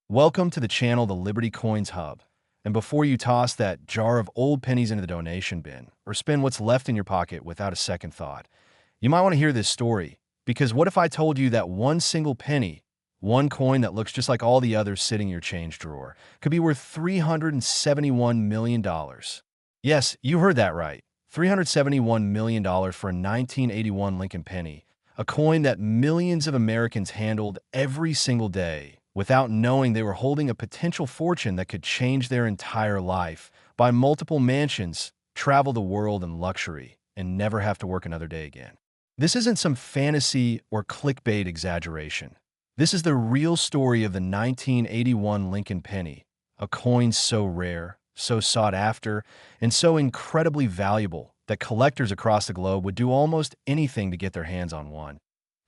Welcome to the channel, the Liberty Coins Hub. And before you toss that jar of old pennies into the donation bin or spend what's left in your pocket without a second thought, you might want to hear this story. Because what if I told you that one single penny, one coin that looks just like all the others sitting in your change drawer, could be worth $371 million? Yes, you heard that right. $371 million for a 1981 Lincoln penny, a coin that millions of Americans handled every single day without knowing they were holding a potential fortune that could change their entire life, buy multiple mansions, travel the world in luxury, and never have to work another day again. This isn't some fantasy or clickbait exaggeration. This is the real story of the 1981 Lincoln penny, a coin so rare, so sought after, and so incredibly valuable that collectors across the globe would do almost anything to get their hands on one.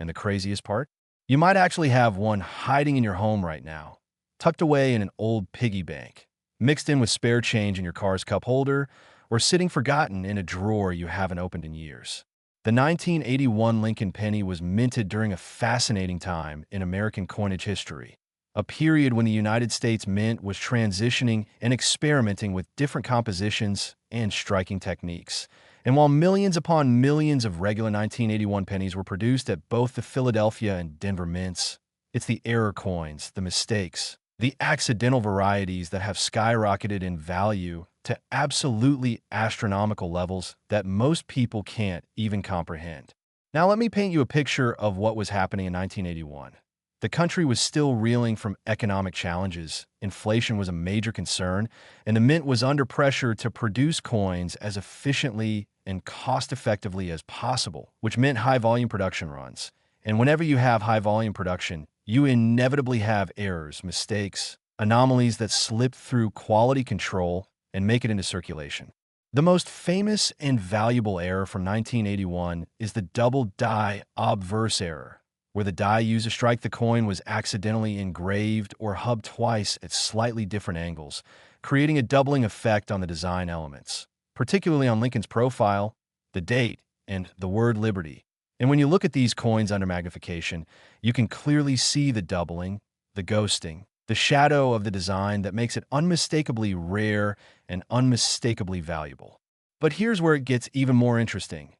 And the craziest part? You might actually have one hiding in your home right now, tucked away in an old piggy bank, mixed in with spare change in your car's cup holder, or sitting forgotten in a drawer you haven't opened in years. The 1981 Lincoln penny was minted during a fascinating time in American coinage history, a period when the United States Mint was transitioning and experimenting with different compositions and striking techniques. And while millions upon millions of regular 1981 pennies were produced at both the Philadelphia and Denver mints, it's the error coins, the mistakes, the accidental varieties that have skyrocketed in value to absolutely astronomical levels that most people can't even comprehend. Now let me paint you a picture of what was happening in 1981. The country was still reeling from economic challenges, inflation was a major concern, and the mint was under pressure to produce coins as efficiently and cost-effectively as possible, which meant high-volume production runs. And whenever you have high-volume production, you inevitably have errors, mistakes, anomalies that slip through quality control and make it into circulation. The most famous and valuable error from 1981 is the double die obverse error, where the die used to strike the coin was accidentally engraved or hubbed twice at slightly different angles, creating a doubling effect on the design elements, particularly on Lincoln's profile, the date, and the word Liberty. And when you look at these coins under magnification, you can clearly see the doubling, the ghosting, the shadow of the design that makes it unmistakably rare and unmistakably valuable. But here's where it gets even more interesting.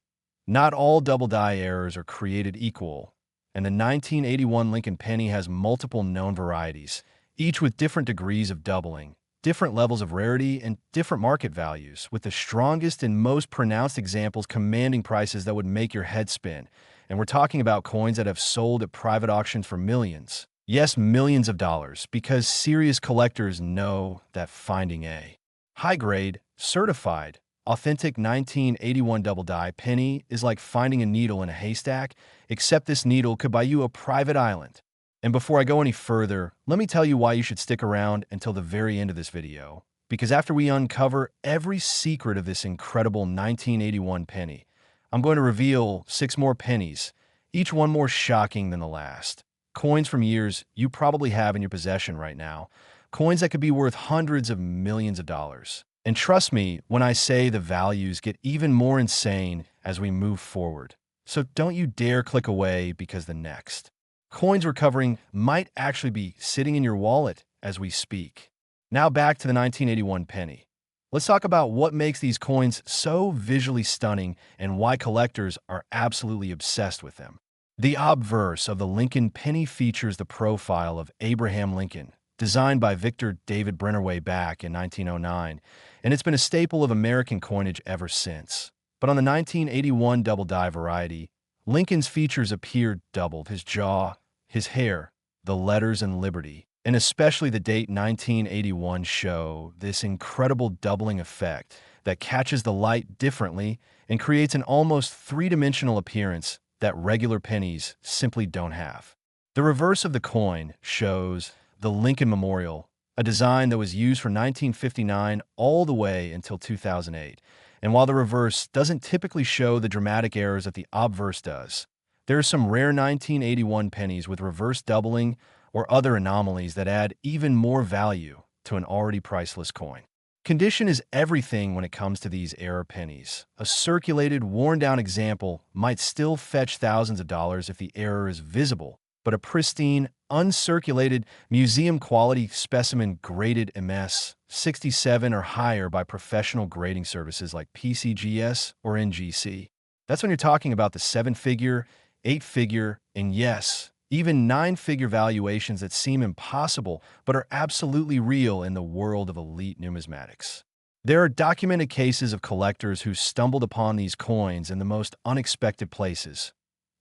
Not all double die errors are created equal, and the 1981 Lincoln penny has multiple known varieties, each with different degrees of doubling, different levels of rarity, and different market values, with the strongest and most pronounced examples commanding prices that would make your head spin. And we're talking about coins that have sold at private auctions for millions. Yes, millions of dollars, because serious collectors know that finding a high-grade, certified, authentic 1981 double die penny is like finding a needle in a haystack, except this needle could buy you a private island. And before I go any further, let me tell you why you should stick around until the very end of this video. Because after we uncover every secret of this incredible 1981 penny, I'm going to reveal 6 more pennies, each one more shocking than the last. Coins from years you probably have in your possession right now. Coins that could be worth hundreds of millions of dollars. And trust me when I say the values get even more insane as we move forward. So don't you dare click away because the next coins we're covering might actually be sitting in your wallet as we speak. Now back to the 1981 penny. Let's talk about what makes these coins so visually stunning and why collectors are absolutely obsessed with them. The obverse of the Lincoln penny features the profile of Abraham Lincoln, designed by Victor David Brenner way back in 1909, and it's been a staple of American coinage ever since. But on the 1981 double die variety, Lincoln's features appeared doubled: his jaw, his hair, the letters and Liberty, and especially the date 1981 show this incredible doubling effect that catches the light differently and creates an almost three-dimensional appearance that regular pennies simply don't have. The reverse of the coin shows the Lincoln Memorial, a design that was used from 1959 all the way until 2008. And while the reverse doesn't typically show the dramatic errors that the obverse does, there are some rare 1981 pennies with reverse doubling or other anomalies that add even more value to an already priceless coin. Condition is everything when it comes to these error pennies. A circulated, worn-down example might still fetch thousands of dollars if the error is visible, but a pristine, uncirculated, museum-quality specimen graded MS 67 or higher by professional grading services like PCGS or NGC. That's when you're talking about the seven-figure, eight-figure, and yes, even nine-figure valuations that seem impossible but are absolutely real in the world of elite numismatics. There are documented cases of collectors who stumbled upon these coins in the most unexpected places.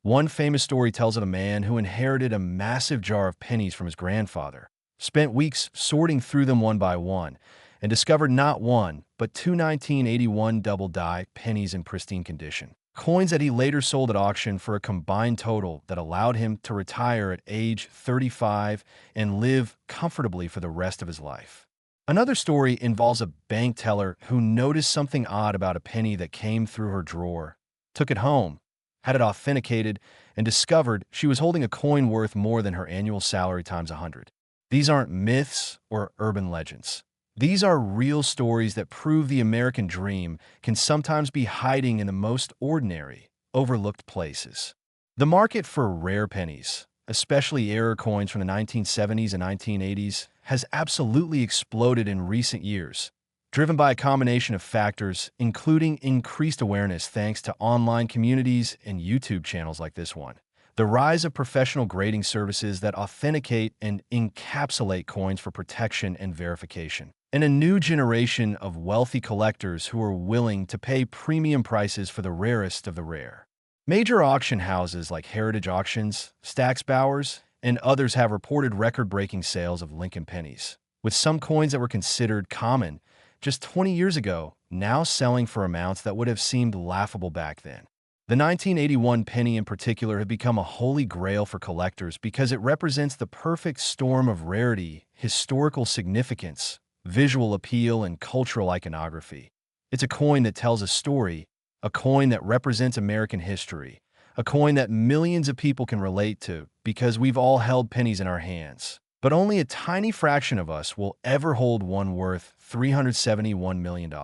One famous story tells of a man who inherited a massive jar of pennies from his grandfather, spent weeks sorting through them one by one, and discovered not one, but two 1981 double-die pennies in pristine condition. Coins that he later sold at auction for a combined total that allowed him to retire at age 35 and live comfortably for the rest of his life. Another story involves a bank teller who noticed something odd about a penny that came through her drawer, took it home, had it authenticated, and discovered she was holding a coin worth more than her annual salary times 100. These aren't myths or urban legends. These are real stories that prove the American dream can sometimes be hiding in the most ordinary, overlooked places. The market for rare pennies, especially error coins from the 1970s and 1980s, has absolutely exploded in recent years, driven by a combination of factors, including increased awareness thanks to online communities and YouTube channels like this one, the rise of professional grading services that authenticate and encapsulate coins for protection and verification, and a new generation of wealthy collectors who are willing to pay premium prices for the rarest of the rare. Major auction houses like Heritage Auctions, Stack's Bowers, and others have reported record-breaking sales of Lincoln pennies, with some coins that were considered common just 20 years ago now selling for amounts that would have seemed laughable back then. The 1981 penny in particular had become a holy grail for collectors because it represents the perfect storm of rarity, historical significance, visual appeal, and cultural iconography. It's a coin that tells a story, a coin that represents American history, a coin that millions of people can relate to because we've all held pennies in our hands. But only a tiny fraction of us will ever hold one worth $371 million.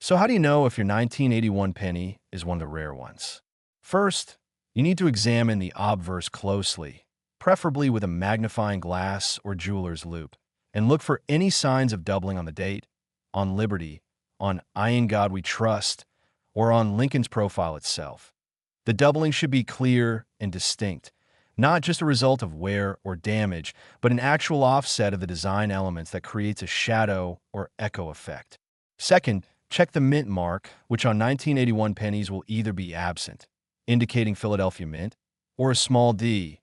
So how do you know if your 1981 penny is one of the rare ones? First, you need to examine the obverse closely, preferably with a magnifying glass or jeweler's loupe, and look for any signs of doubling on the date, on Liberty, on I In God We Trust, or on Lincoln's profile itself. The doubling should be clear and distinct, not just a result of wear or damage, but an actual offset of the design elements that creates a shadow or echo effect. Second, check the mint mark, which on 1981 pennies will either be absent, indicating Philadelphia Mint, or a small d,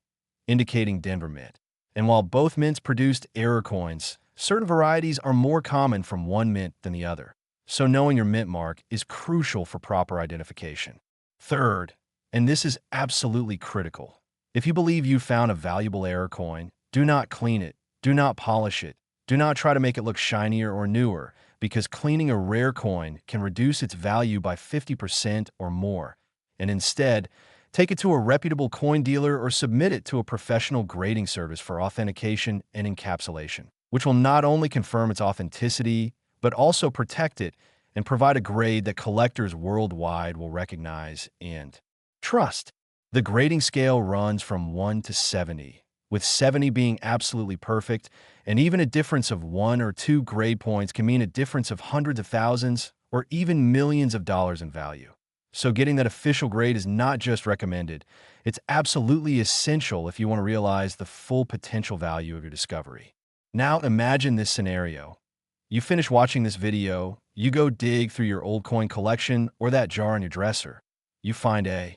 indicating Denver Mint. And while both mints produced error coins, certain varieties are more common from one mint than the other, so knowing your mint mark is crucial for proper identification. Third, and this is absolutely critical, if you believe you found a valuable error coin, do not clean it, do not polish it, do not try to make it look shinier or newer, because cleaning a rare coin can reduce its value by 50% or more, and instead, take it to a reputable coin dealer or submit it to a professional grading service for authentication and encapsulation, which will not only confirm its authenticity, but also protect it and provide a grade that collectors worldwide will recognize and trust. The grading scale runs from 1 to 70, with 70 being absolutely perfect, and even a difference of 1 or 2 grade points can mean a difference of hundreds of thousands or even millions of dollars in value. So getting that official grade is not just recommended, it's absolutely essential if you want to realize the full potential value of your discovery. Now imagine this scenario. You finish watching this video, you go dig through your old coin collection or that jar on your dresser. You find a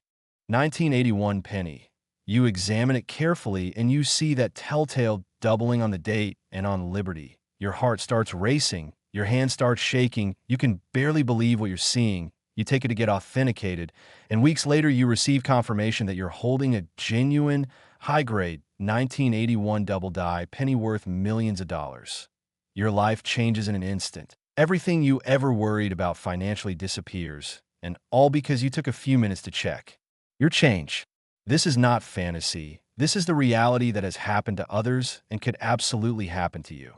1981 penny. You examine it carefully and you see that telltale doubling on the date and on Liberty. Your heart starts racing, your hand starts shaking, you can barely believe what you're seeing. You take it to get authenticated, and weeks later you receive confirmation that you're holding a genuine, high-grade 1981 double-die penny worth millions of dollars. Your life changes in an instant. Everything you ever worried about financially disappears, and all because you took a few minutes to check. Your change. This is not fantasy. This is the reality that has happened to others and could absolutely happen to you.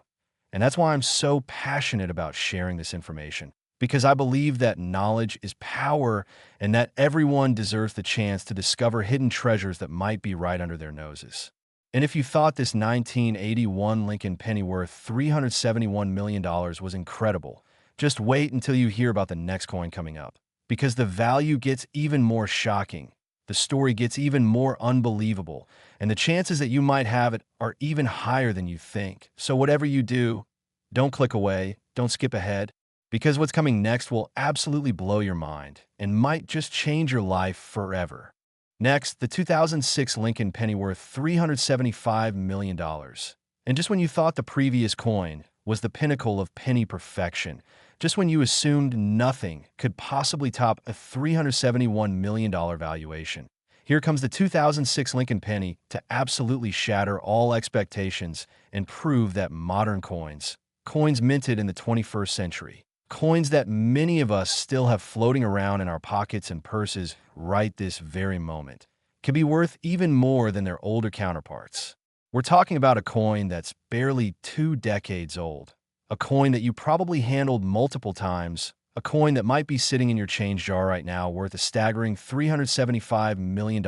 And that's why I'm so passionate about sharing this information, because I believe that knowledge is power and that everyone deserves the chance to discover hidden treasures that might be right under their noses. And if you thought this 1981 Lincoln penny worth $371 million was incredible, just wait until you hear about the next coin coming up. Because the value gets even more shocking, the story gets even more unbelievable, and the chances that you might have it are even higher than you think. So whatever you do, don't click away, don't skip ahead, because what's coming next will absolutely blow your mind and might just change your life forever. Next, the 2006 Lincoln penny worth $375 million. And just when you thought the previous coin was the pinnacle of penny perfection, just when you assumed nothing could possibly top a $371 million valuation, here comes the 2006 Lincoln penny to absolutely shatter all expectations and prove that modern coins minted in the 21st century, coins that many of us still have floating around in our pockets and purses right this very moment, can be worth even more than their older counterparts. We're talking about a coin that's barely 2 decades old, a coin that you probably handled multiple times, a coin that might be sitting in your change jar right now worth a staggering $375 million.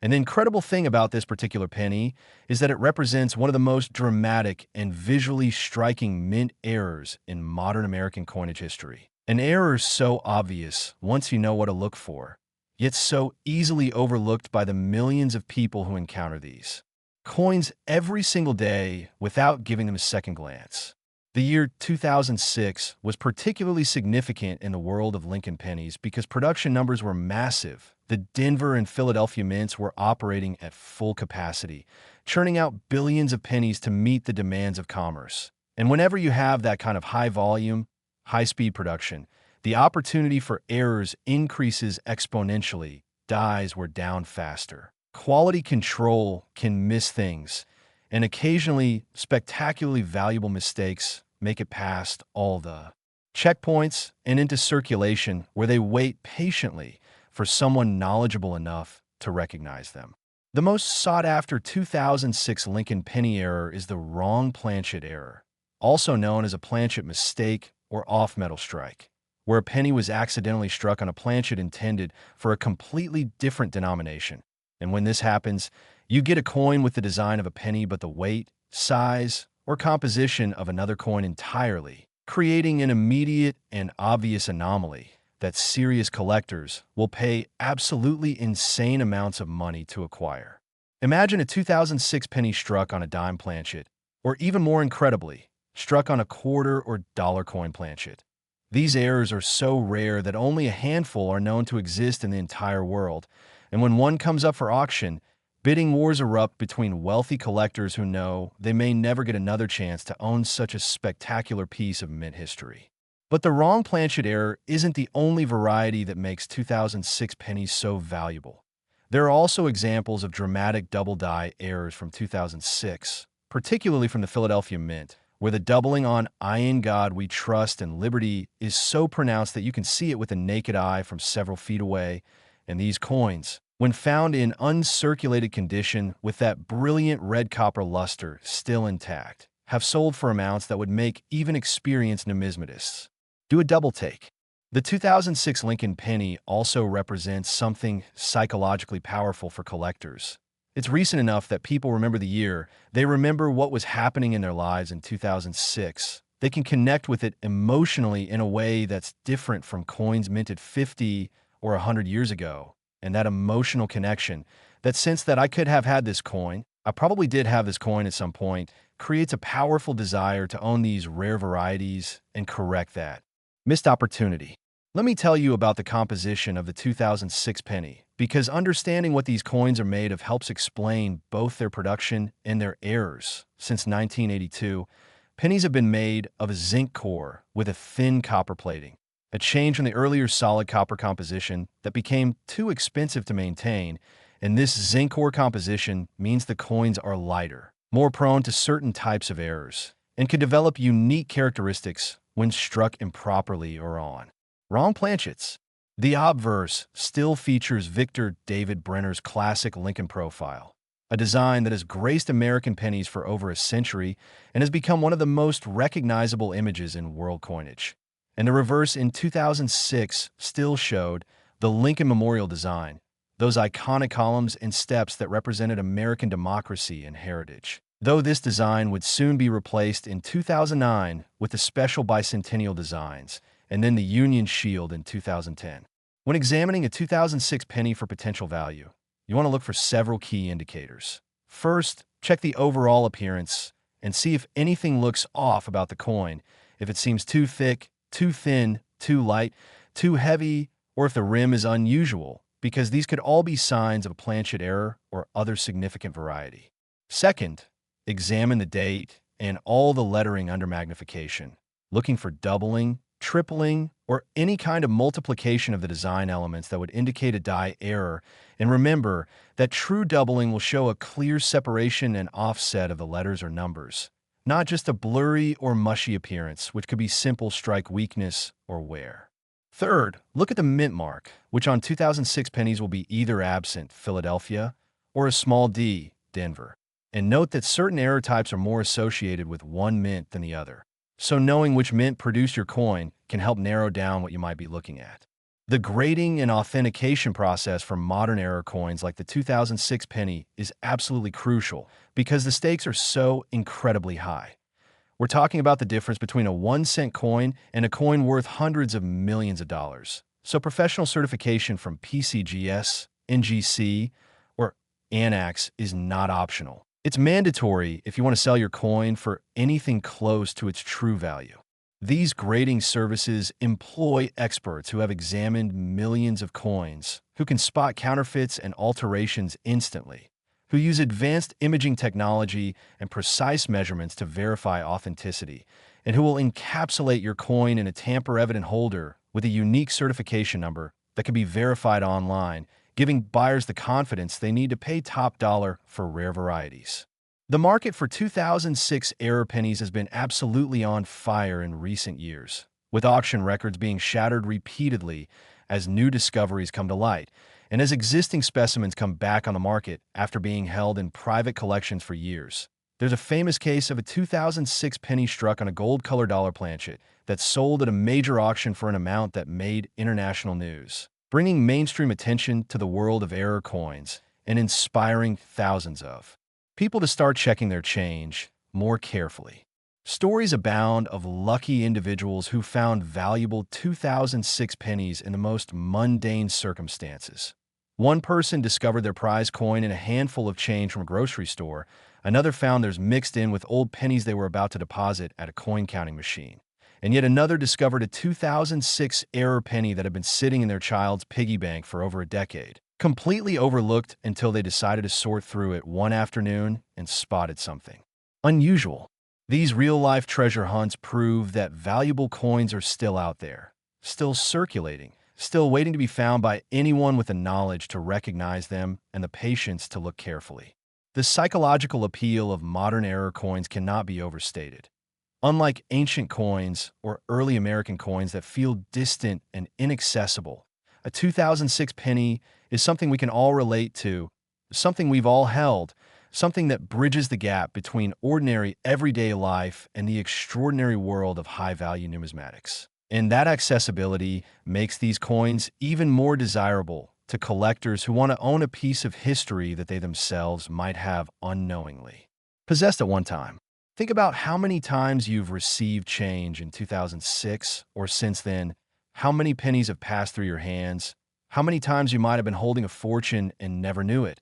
And the incredible thing about this particular penny is that it represents one of the most dramatic and visually striking mint errors in modern American coinage history. An error so obvious once you know what to look for, yet so easily overlooked by the millions of people who encounter these coins every single day without giving them a second glance. The year 2006 was particularly significant in the world of Lincoln pennies because production numbers were massive. The Denver and Philadelphia mints were operating at full capacity, churning out billions of pennies to meet the demands of commerce. And whenever you have that kind of high volume, high-speed production, the opportunity for errors increases exponentially. Dies were down faster. Quality control can miss things, and occasionally spectacularly valuable mistakes make it past all the checkpoints and into circulation where they wait patiently for someone knowledgeable enough to recognize them. The most sought-after 2006 Lincoln penny error is the wrong planchet error, also known as a planchet mistake or off-metal strike, where a penny was accidentally struck on a planchet intended for a completely different denomination. And when this happens, you get a coin with the design of a penny but the weight, size, or composition of another coin entirely, creating an immediate and obvious anomaly that serious collectors will pay absolutely insane amounts of money to acquire. Imagine a 2006 penny struck on a dime planchet, or even more incredibly, struck on a quarter or dollar coin planchet. These errors are so rare that only a handful are known to exist in the entire world, and when one comes up for auction, bidding wars erupt between wealthy collectors who know they may never get another chance to own such a spectacular piece of mint history. But the wrong planchet error isn't the only variety that makes 2006 pennies so valuable. There are also examples of dramatic double-die errors from 2006, particularly from the Philadelphia Mint, where the doubling on "I in God we trust" and "liberty" is so pronounced that you can see it with the naked eye from several feet away. And these coins, when found in uncirculated condition with that brilliant red copper luster still intact, have sold for amounts that would make even experienced numismatists do a double take. The 2006 Lincoln penny also represents something psychologically powerful for collectors. It's recent enough that people remember the year, they remember what was happening in their lives in 2006. They can connect with it emotionally in a way that's different from coins minted 50 or 100 years ago. And that emotional connection, that sense that I could have had this coin, I probably did have this coin at some point, creates a powerful desire to own these rare varieties and correct that missed opportunity. Let me tell you about the composition of the 2006 penny, because understanding what these coins are made of helps explain both their production and their errors. Since 1982, pennies have been made of a zinc core with a thin copper plating, a change from the earlier solid copper composition that became too expensive to maintain, and this zinc core composition means the coins are lighter, more prone to certain types of errors, and can develop unique characteristics when struck improperly or on wrong planchets. The obverse still features Victor David Brenner's classic Lincoln profile, a design that has graced American pennies for over a century and has become one of the most recognizable images in world coinage. And the reverse in 2006 still showed the Lincoln Memorial design, those iconic columns and steps that represented American democracy and heritage. Though this design would soon be replaced in 2009 with the special bicentennial designs, and then the Union Shield in 2010. When examining a 2006 penny for potential value, you want to look for several key indicators. First, check the overall appearance and see if anything looks off about the coin, if it seems too thick, too thin, too light, too heavy, or if the rim is unusual, because these could all be signs of a planchet error or other significant variety. Second, examine the date and all the lettering under magnification, looking for doubling, tripling, or any kind of multiplication of the design elements that would indicate a die error. And remember that true doubling will show a clear separation and offset of the letters or numbers, not just a blurry or mushy appearance, which could be simple strike weakness or wear. Third, look at the mint mark, which on 2006 pennies will be either absent, Philadelphia, or a small d, Denver. And note that certain error types are more associated with one mint than the other. So knowing which mint produced your coin can help narrow down what you might be looking at. The grading and authentication process for modern error coins like the 2006 penny is absolutely crucial because the stakes are so incredibly high. We're talking about the difference between a 1-cent coin and a coin worth hundreds of millions of dollars. So professional certification from PCGS, NGC, or ANAX is not optional. It's mandatory if you want to sell your coin for anything close to its true value. These grading services employ experts who have examined millions of coins, who can spot counterfeits and alterations instantly, who use advanced imaging technology and precise measurements to verify authenticity, and who will encapsulate your coin in a tamper-evident holder with a unique certification number that can be verified online, giving buyers the confidence they need to pay top dollar for rare varieties. The market for 2006 error pennies has been absolutely on fire in recent years, with auction records being shattered repeatedly as new discoveries come to light, and as existing specimens come back on the market after being held in private collections for years. There's a famous case of a 2006 penny struck on a gold-colored dollar planchet that sold at a major auction for an amount that made international news, bringing mainstream attention to the world of error coins and inspiring thousands of people to start checking their change more carefully. Stories abound of lucky individuals who found valuable 2006 pennies in the most mundane circumstances. One person discovered their prize coin in a handful of change from a grocery store. Another found theirs mixed in with old pennies they were about to deposit at a coin-counting machine. And yet another discovered a 2006 error penny that had been sitting in their child's piggy bank for over a decade, completely overlooked until they decided to sort through it one afternoon and spotted something unusual. These real-life treasure hunts prove that valuable coins are still out there, still circulating, still waiting to be found by anyone with the knowledge to recognize them and the patience to look carefully. The psychological appeal of modern error coins cannot be overstated. Unlike ancient coins or early American coins that feel distant and inaccessible, a 2006 penny is something we can all relate to, something we've all held, something that bridges the gap between ordinary everyday life and the extraordinary world of high-value numismatics. And that accessibility makes these coins even more desirable to collectors who want to own a piece of history that they themselves might have unknowingly possessed at one time. Think about how many times you've received change in 2006 or since then, how many pennies have passed through your hands, how many times you might have been holding a fortune and never knew it.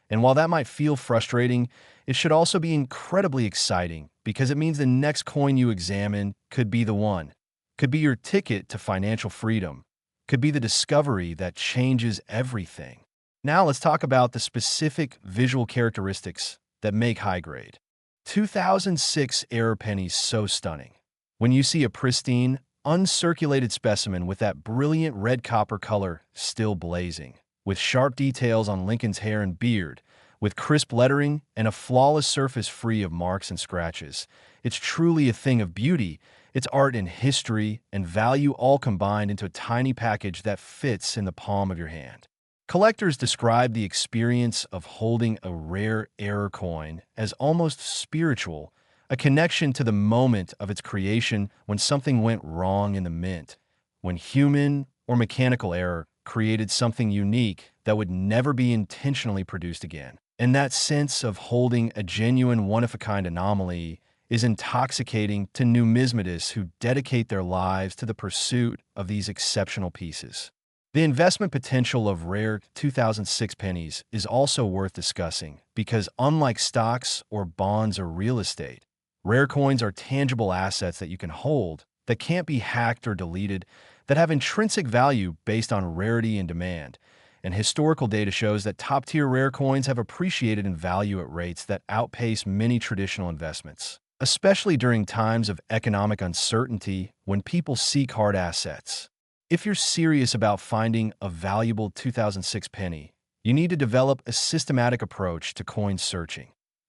And while that might feel frustrating, it should also be incredibly exciting because it means the next coin you examine could be the one, could be your ticket to financial freedom, could be the discovery that changes everything. Now let's talk about the specific visual characteristics that make high grade 2006 error pennies so stunning. When you see a pristine, uncirculated specimen with that brilliant red copper color still blazing, with sharp details on Lincoln's hair and beard, with crisp lettering and a flawless surface free of marks and scratches, it's truly a thing of beauty. It's art and history and value all combined into a tiny package that fits in the palm of your hand. Collectors describe the experience of holding a rare error coin as almost spiritual, a connection to the moment of its creation when something went wrong in the mint, when human or mechanical error created something unique that would never be intentionally produced again. And that sense of holding a genuine one-of-a-kind anomaly is intoxicating to numismatists who dedicate their lives to the pursuit of these exceptional pieces. The investment potential of rare 2006 pennies is also worth discussing because, unlike stocks or bonds or real estate, rare coins are tangible assets that you can hold, that can't be hacked or deleted, that have intrinsic value based on rarity and demand. And historical data shows that top-tier rare coins have appreciated in value at rates that outpace many traditional investments, especially during times of economic uncertainty when people seek hard assets. If you're serious about finding a valuable 2006 penny, you need to develop a systematic approach to coin searching.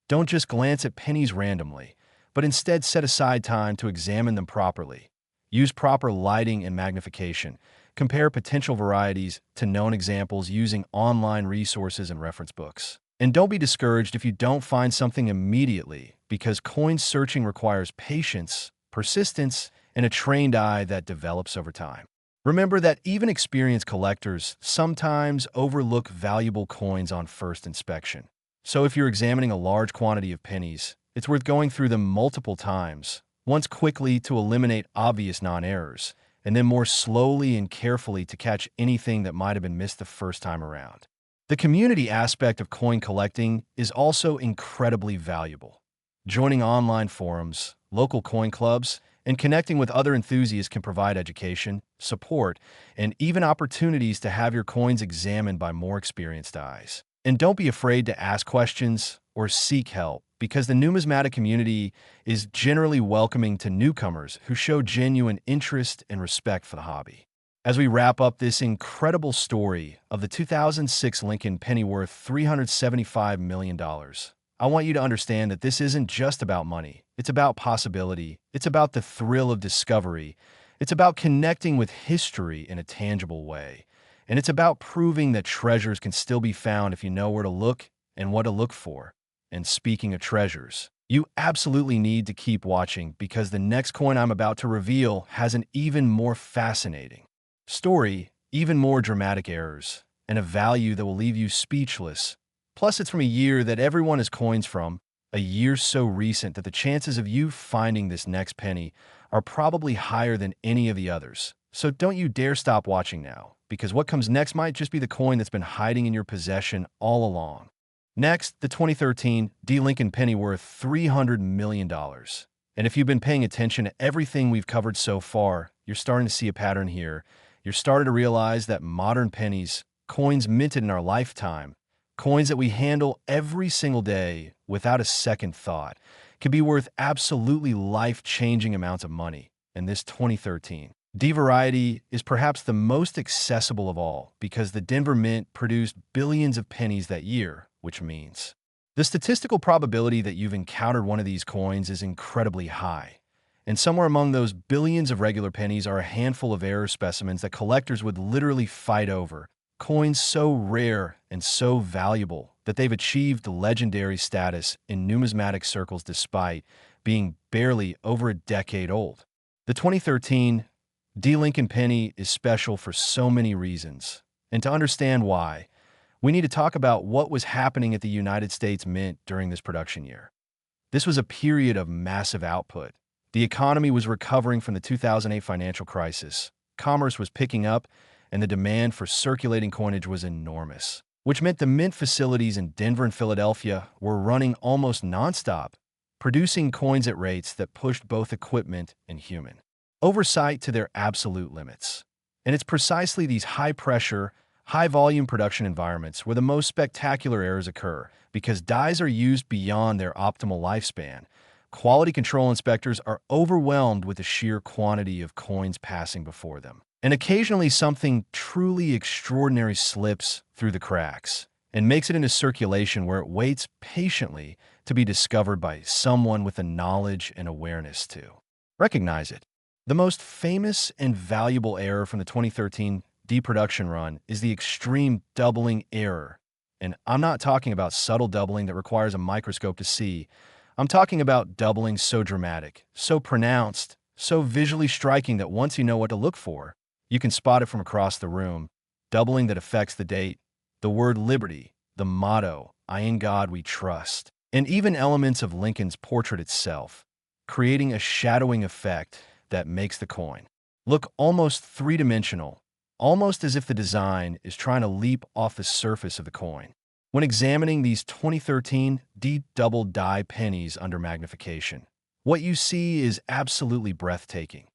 Don't just glance at pennies randomly, but instead set aside time to examine them properly. Use proper lighting and magnification. Compare potential varieties to known examples using online resources and reference books. And don't be discouraged if you don't find something immediately, because coin searching requires patience, persistence, and a trained eye that develops over time. Remember that even experienced collectors sometimes overlook valuable coins on first inspection. So if you're examining a large quantity of pennies, it's worth going through them multiple times, once quickly to eliminate obvious non-errors, and then more slowly and carefully to catch anything that might have been missed the first time around. The community aspect of coin collecting is also incredibly valuable. Joining online forums, local coin clubs, and connecting with other enthusiasts can provide education, support, and even opportunities to have your coins examined by more experienced eyes. And don't be afraid to ask questions or seek help, because the numismatic community is generally welcoming to newcomers who show genuine interest and respect for the hobby. As we wrap up this incredible story of the 2006 Lincoln penny worth $375 million, I want you to understand that this isn't just about money. It's about possibility. It's about the thrill of discovery. It's about connecting with history in a tangible way. And it's about proving that treasures can still be found if you know where to look and what to look for. And speaking of treasures, you absolutely need to keep watching, because the next coin I'm about to reveal has an even more fascinating story, even more dramatic errors, and a value that will leave you speechless. Plus, it's from a year that everyone has coins from, a year so recent that the chances of you finding this next penny are probably higher than any of the others. So don't you dare stop watching now, because what comes next might just be the coin that's been hiding in your possession all along. Next, the 2013 D. Lincoln penny worth $300 million. And if you've been paying attention to everything we've covered so far, you're starting to see a pattern here. You're starting to realize that modern pennies, coins minted in our lifetime, coins that we handle every single day without a second thought, can be worth absolutely life-changing amounts of money. And this 2013 D variety is perhaps the most accessible of all, because the Denver Mint produced billions of pennies that year, which means the statistical probability that you've encountered one of these coins is incredibly high. And somewhere among those billions of regular pennies are a handful of error specimens that collectors would literally fight over, coins so rare and so valuable that they've achieved legendary status in numismatic circles despite being barely over a decade old. The 2013 D. Lincoln penny is special for so many reasons, and to understand why, we need to talk about what was happening at the United States Mint during this production year. This was a period of massive output. The economy was recovering from the 2008 financial crisis, commerce was picking up, and the demand for circulating coinage was enormous, which meant the mint facilities in Denver and Philadelphia were running almost nonstop, producing coins at rates that pushed both equipment and human oversight to their absolute limits. And it's precisely these high-pressure, high-volume production environments where the most spectacular errors occur, because dies are used beyond their optimal lifespan. Quality control inspectors are overwhelmed with the sheer quantity of coins passing before them. And occasionally something truly extraordinary slips through the cracks and makes it into circulation, where it waits patiently to be discovered by someone with the knowledge and awareness to recognize it. The most famous and valuable error from the 2013 D production run is the extreme doubling error. And I'm not talking about subtle doubling that requires a microscope to see. I'm talking about doubling so dramatic, so pronounced, so visually striking that once you know what to look for, you can spot it from across the room. doubling that affects the date, the word liberty, the motto, "I in God we trust," and even elements of Lincoln's portrait itself, creating a shadowing effect that makes the coin look almost three-dimensional, almost as if the design is trying to leap off the surface of the coin. When examining these 2013 D double die pennies under magnification, what you see is absolutely breathtaking.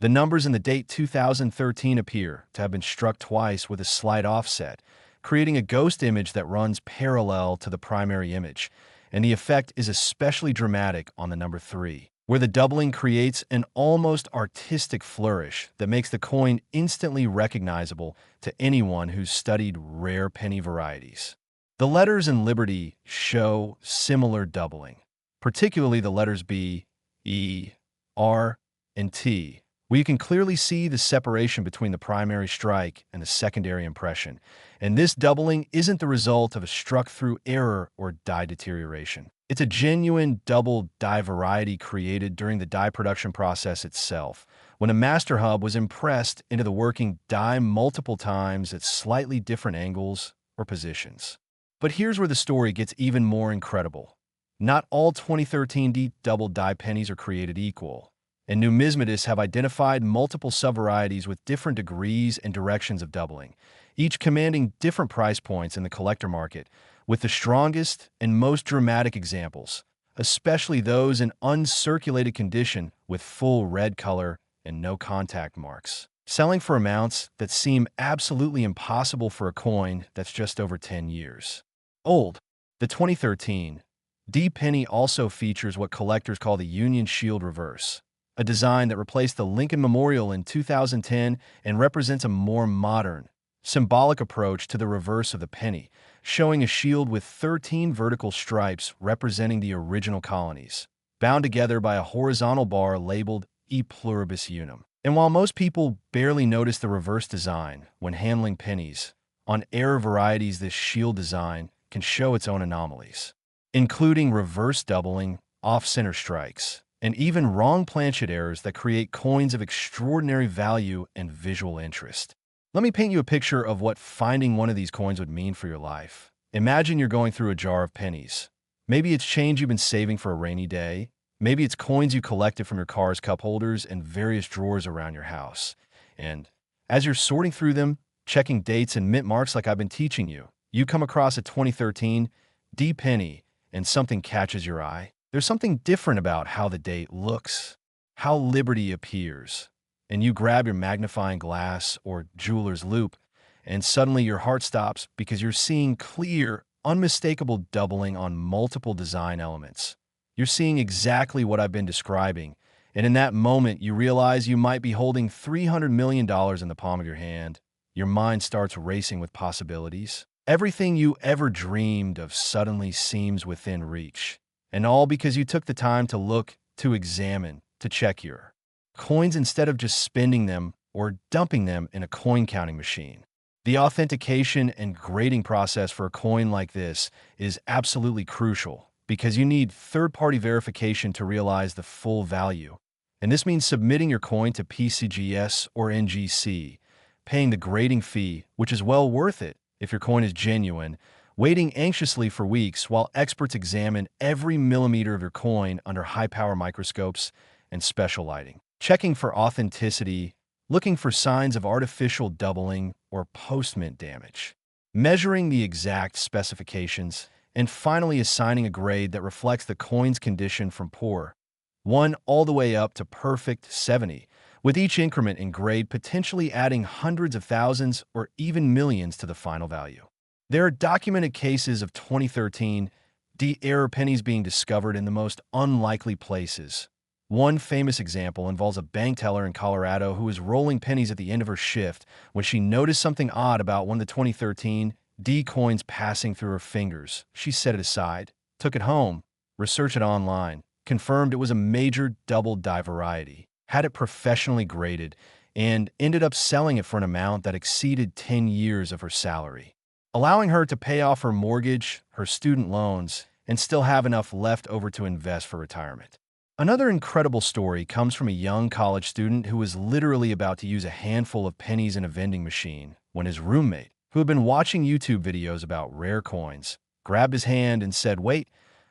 The numbers in the date 2013 appear to have been struck twice with a slight offset, creating a ghost image that runs parallel to the primary image, and the effect is especially dramatic on the number 3, where the doubling creates an almost artistic flourish that makes the coin instantly recognizable to anyone who's studied rare penny varieties. The letters in Liberty show similar doubling, particularly the letters B, E, R, and T, where you can clearly see the separation between the primary strike and the secondary impression, and this doubling isn't the result of a struck-through error or die deterioration. It's a genuine double die variety created during the die production process itself, when a master hub was impressed into the working die multiple times at slightly different angles or positions. But here's where the story gets even more incredible. Not all 2013 D double die pennies are created equal, and numismatists have identified multiple subvarieties with different degrees and directions of doubling, each commanding different price points in the collector market, with the strongest and most dramatic examples, especially those in uncirculated condition with full red color and no contact marks, selling for amounts that seem absolutely impossible for a coin that's just over 10 years old. The 2013 D penny also features what collectors call the Union Shield Reverse, a design that replaced the Lincoln Memorial in 2010 and represents a more modern, symbolic approach to the reverse of the penny, showing a shield with 13 vertical stripes representing the original colonies, bound together by a horizontal bar labeled E Pluribus Unum. And while most people barely notice the reverse design when handling pennies, on error varieties this shield design can show its own anomalies, including reverse doubling, off-center strikes, and even wrong planchet errors that create coins of extraordinary value and visual interest. Let me paint you a picture of what finding one of these coins would mean for your life. Imagine you're going through a jar of pennies. Maybe it's change you've been saving for a rainy day. Maybe it's coins you collected from your car's cup holders and various drawers around your house. And as you're sorting through them, checking dates and mint marks like I've been teaching you, you come across a 2013 D penny and something catches your eye. There's something different about how the date looks, how Liberty appears, and you grab your magnifying glass or jeweler's loupe, and suddenly your heart stops because you're seeing clear, unmistakable doubling on multiple design elements. You're seeing exactly what I've been describing, and in that moment you realize you might be holding $300 million in the palm of your hand. Your mind starts racing with possibilities. Everything you ever dreamed of suddenly seems within reach, and all because you took the time to look, to examine, to check your coins instead of just spending them or dumping them in a coin counting machine. The authentication and grading process for a coin like this is absolutely crucial because you need third-party verification to realize the full value. And this means submitting your coin to PCGS or NGC, paying the grading fee, which is well worth it if your coin is genuine, waiting anxiously for weeks while experts examine every millimeter of your coin under high-power microscopes and special lighting, checking for authenticity, looking for signs of artificial doubling or post-mint damage, measuring the exact specifications, and finally assigning a grade that reflects the coin's condition from poor 1 all the way up to perfect 70, with each increment in grade potentially adding hundreds of thousands or even millions to the final value. There are documented cases of 2013 D error pennies being discovered in the most unlikely places. One famous example involves a bank teller in Colorado who was rolling pennies at the end of her shift when she noticed something odd about one of the 2013 D coins passing through her fingers. She set it aside, took it home, researched it online, confirmed it was a major double die variety, had it professionally graded, and ended up selling it for an amount that exceeded 10 years of her salary, allowing her to pay off her mortgage, her student loans, and still have enough left over to invest for retirement. Another incredible story comes from a young college student who was literally about to use a handful of pennies in a vending machine when his roommate, who had been watching YouTube videos about rare coins, grabbed his hand and said, "Wait,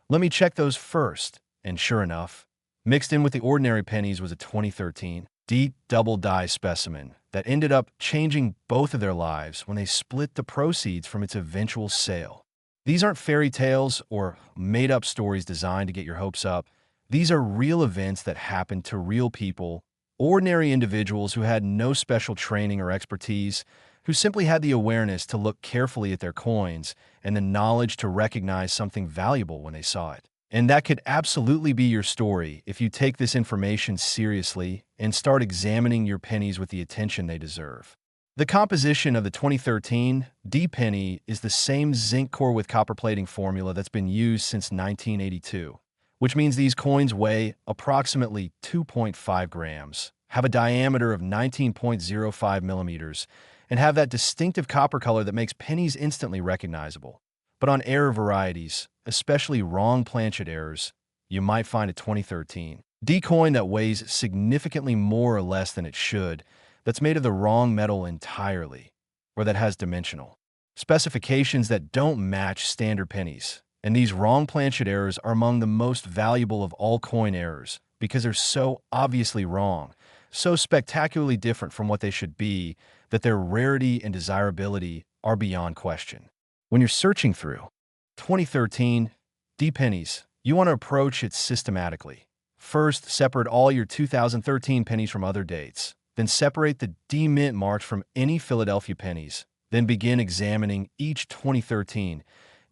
let me check those first." And sure enough, mixed in with the ordinary pennies was a 2013 D double die specimen that ended up changing both of their lives when they split the proceeds from its eventual sale. These aren't fairy tales or made-up stories designed to get your hopes up. These are real events that happened to real people, ordinary individuals who had no special training or expertise, who simply had the awareness to look carefully at their coins and the knowledge to recognize something valuable when they saw it. And that could absolutely be your story if you take this information seriously and start examining your pennies with the attention they deserve. The composition of the 2013 D penny is the same zinc core with copper plating formula that's been used since 1982, which means these coins weigh approximately 2.5 grams, have a diameter of 19.05 millimeters, and have that distinctive copper color that makes pennies instantly recognizable. But on error varieties, especially wrong planchet errors, you might find a 2013 D coin that weighs significantly more or less than it should, that's made of the wrong metal entirely, or that has dimensional specifications that don't match standard pennies. And these wrong planchet errors are among the most valuable of all coin errors because they're so obviously wrong, so spectacularly different from what they should be, that their rarity and desirability are beyond question. When you're searching through 2013 D pennies, you want to approach it systematically. First, separate all your 2013 pennies from other dates. Then separate the D mint marks from any Philadelphia pennies. Then begin examining each 2013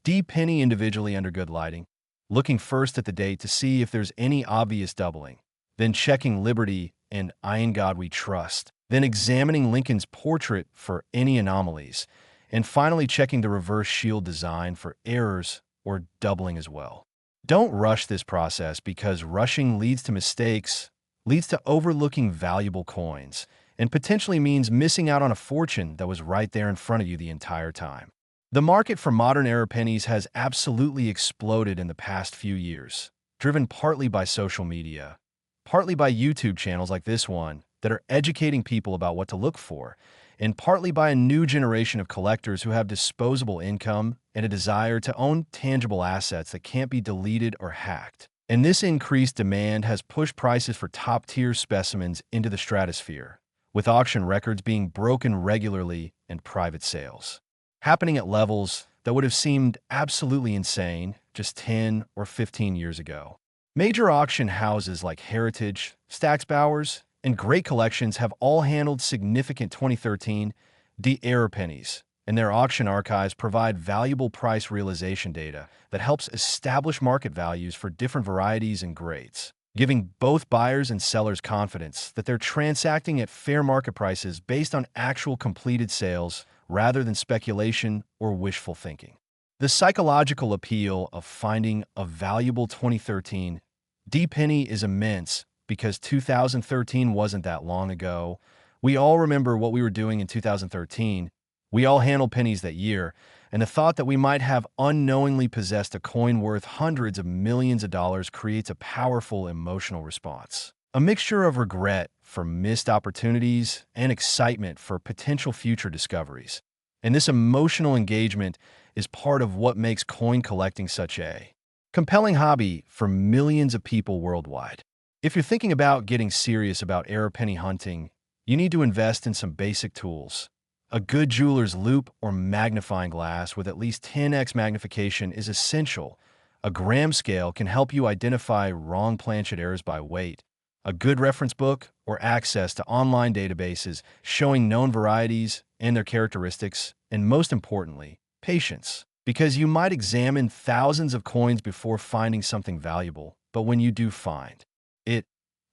D penny individually under good lighting, looking first at the date to see if there's any obvious doubling, then checking Liberty and In God We Trust, then examining Lincoln's portrait for any anomalies, and finally checking the reverse shield design for errors or doubling as well. Don't rush this process because rushing leads to mistakes, leads to overlooking valuable coins, and potentially means missing out on a fortune that was right there in front of you the entire time. The market for modern era pennies has absolutely exploded in the past few years, driven partly by social media, partly by YouTube channels like this one that are educating people about what to look for, and partly by a new generation of collectors who have disposable income and a desire to own tangible assets that can't be deleted or hacked. And this increased demand has pushed prices for top-tier specimens into the stratosphere, with auction records being broken regularly and private sales happening at levels that would have seemed absolutely insane just 10 or 15 years ago. Major auction houses like Heritage, Stack's Bowers, and Great Collections have all handled significant 2013 D error pennies, and their auction archives provide valuable price realization data that helps establish market values for different varieties and grades, giving both buyers and sellers confidence that they're transacting at fair market prices based on actual completed sales rather than speculation or wishful thinking. The psychological appeal of finding a valuable 2013 D penny is immense because 2013 wasn't that long ago. We all remember what we were doing in 2013. We all handled pennies that year, and the thought that we might have unknowingly possessed a coin worth hundreds of millions of dollars creates a powerful emotional response. A mixture of regret for missed opportunities and excitement for potential future discoveries. And this emotional engagement is part of what makes coin collecting such a compelling hobby for millions of people worldwide. If you're thinking about getting serious about error penny hunting, you need to invest in some basic tools. A good jeweler's loupe or magnifying glass with at least 10x magnification is essential. A gram scale can help you identify wrong planchet errors by weight. A good reference book or access to online databases showing known varieties and their characteristics, and most importantly, patience. Because you might examine thousands of coins before finding something valuable, but when you do find it,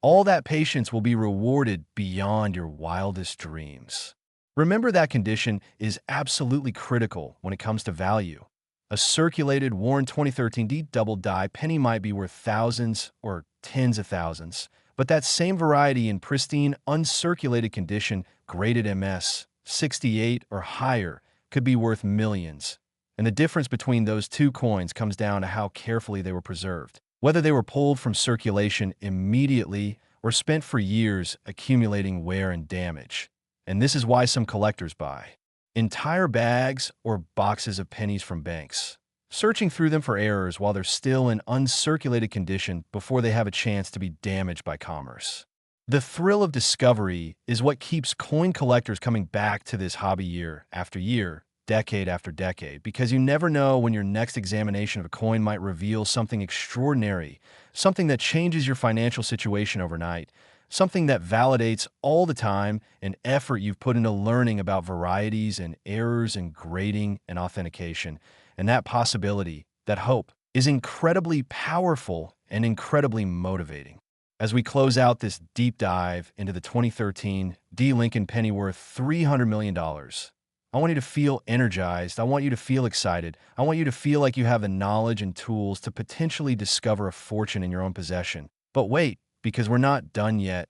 all that patience will be rewarded beyond your wildest dreams. Remember that condition is absolutely critical when it comes to value. A circulated worn 2013 D double die penny might be worth thousands or tens of thousands, but that same variety in pristine, uncirculated condition, graded MS 68 or higher, could be worth millions. And the difference between those two coins comes down to how carefully they were preserved, whether they were pulled from circulation immediately or spent for years accumulating wear and damage. And this is why some collectors buy entire bags or boxes of pennies from banks, searching through them for errors while they're still in uncirculated condition before they have a chance to be damaged by commerce. The thrill of discovery is what keeps coin collectors coming back to this hobby year after year, decade after decade, because you never know when your next examination of a coin might reveal something extraordinary, something that changes your financial situation overnight, something that validates all the time and effort you've put into learning about varieties and errors and grading and authentication. And that possibility, that hope, is incredibly powerful and incredibly motivating. As we close out this deep dive into the 2013 D. Lincoln penny worth $300 million, I want you to feel energized. I want you to feel excited. I want you to feel like you have the knowledge and tools to potentially discover a fortune in your own possession. But wait, because we're not done yet,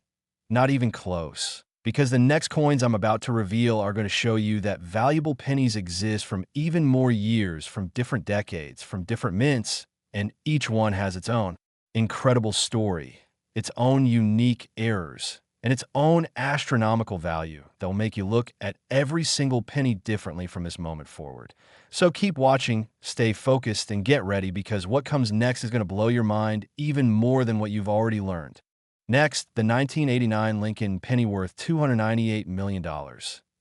not even close. Because the next coins I'm about to reveal are going to show you that valuable pennies exist from even more years, from different decades, from different mints, and each one has its own incredible story, its own unique errors, and its own astronomical value that will make you look at every single penny differently from this moment forward. So keep watching, stay focused, and get ready, because what comes next is going to blow your mind even more than what you've already learned. Next, the 1989 Lincoln penny worth $298 million.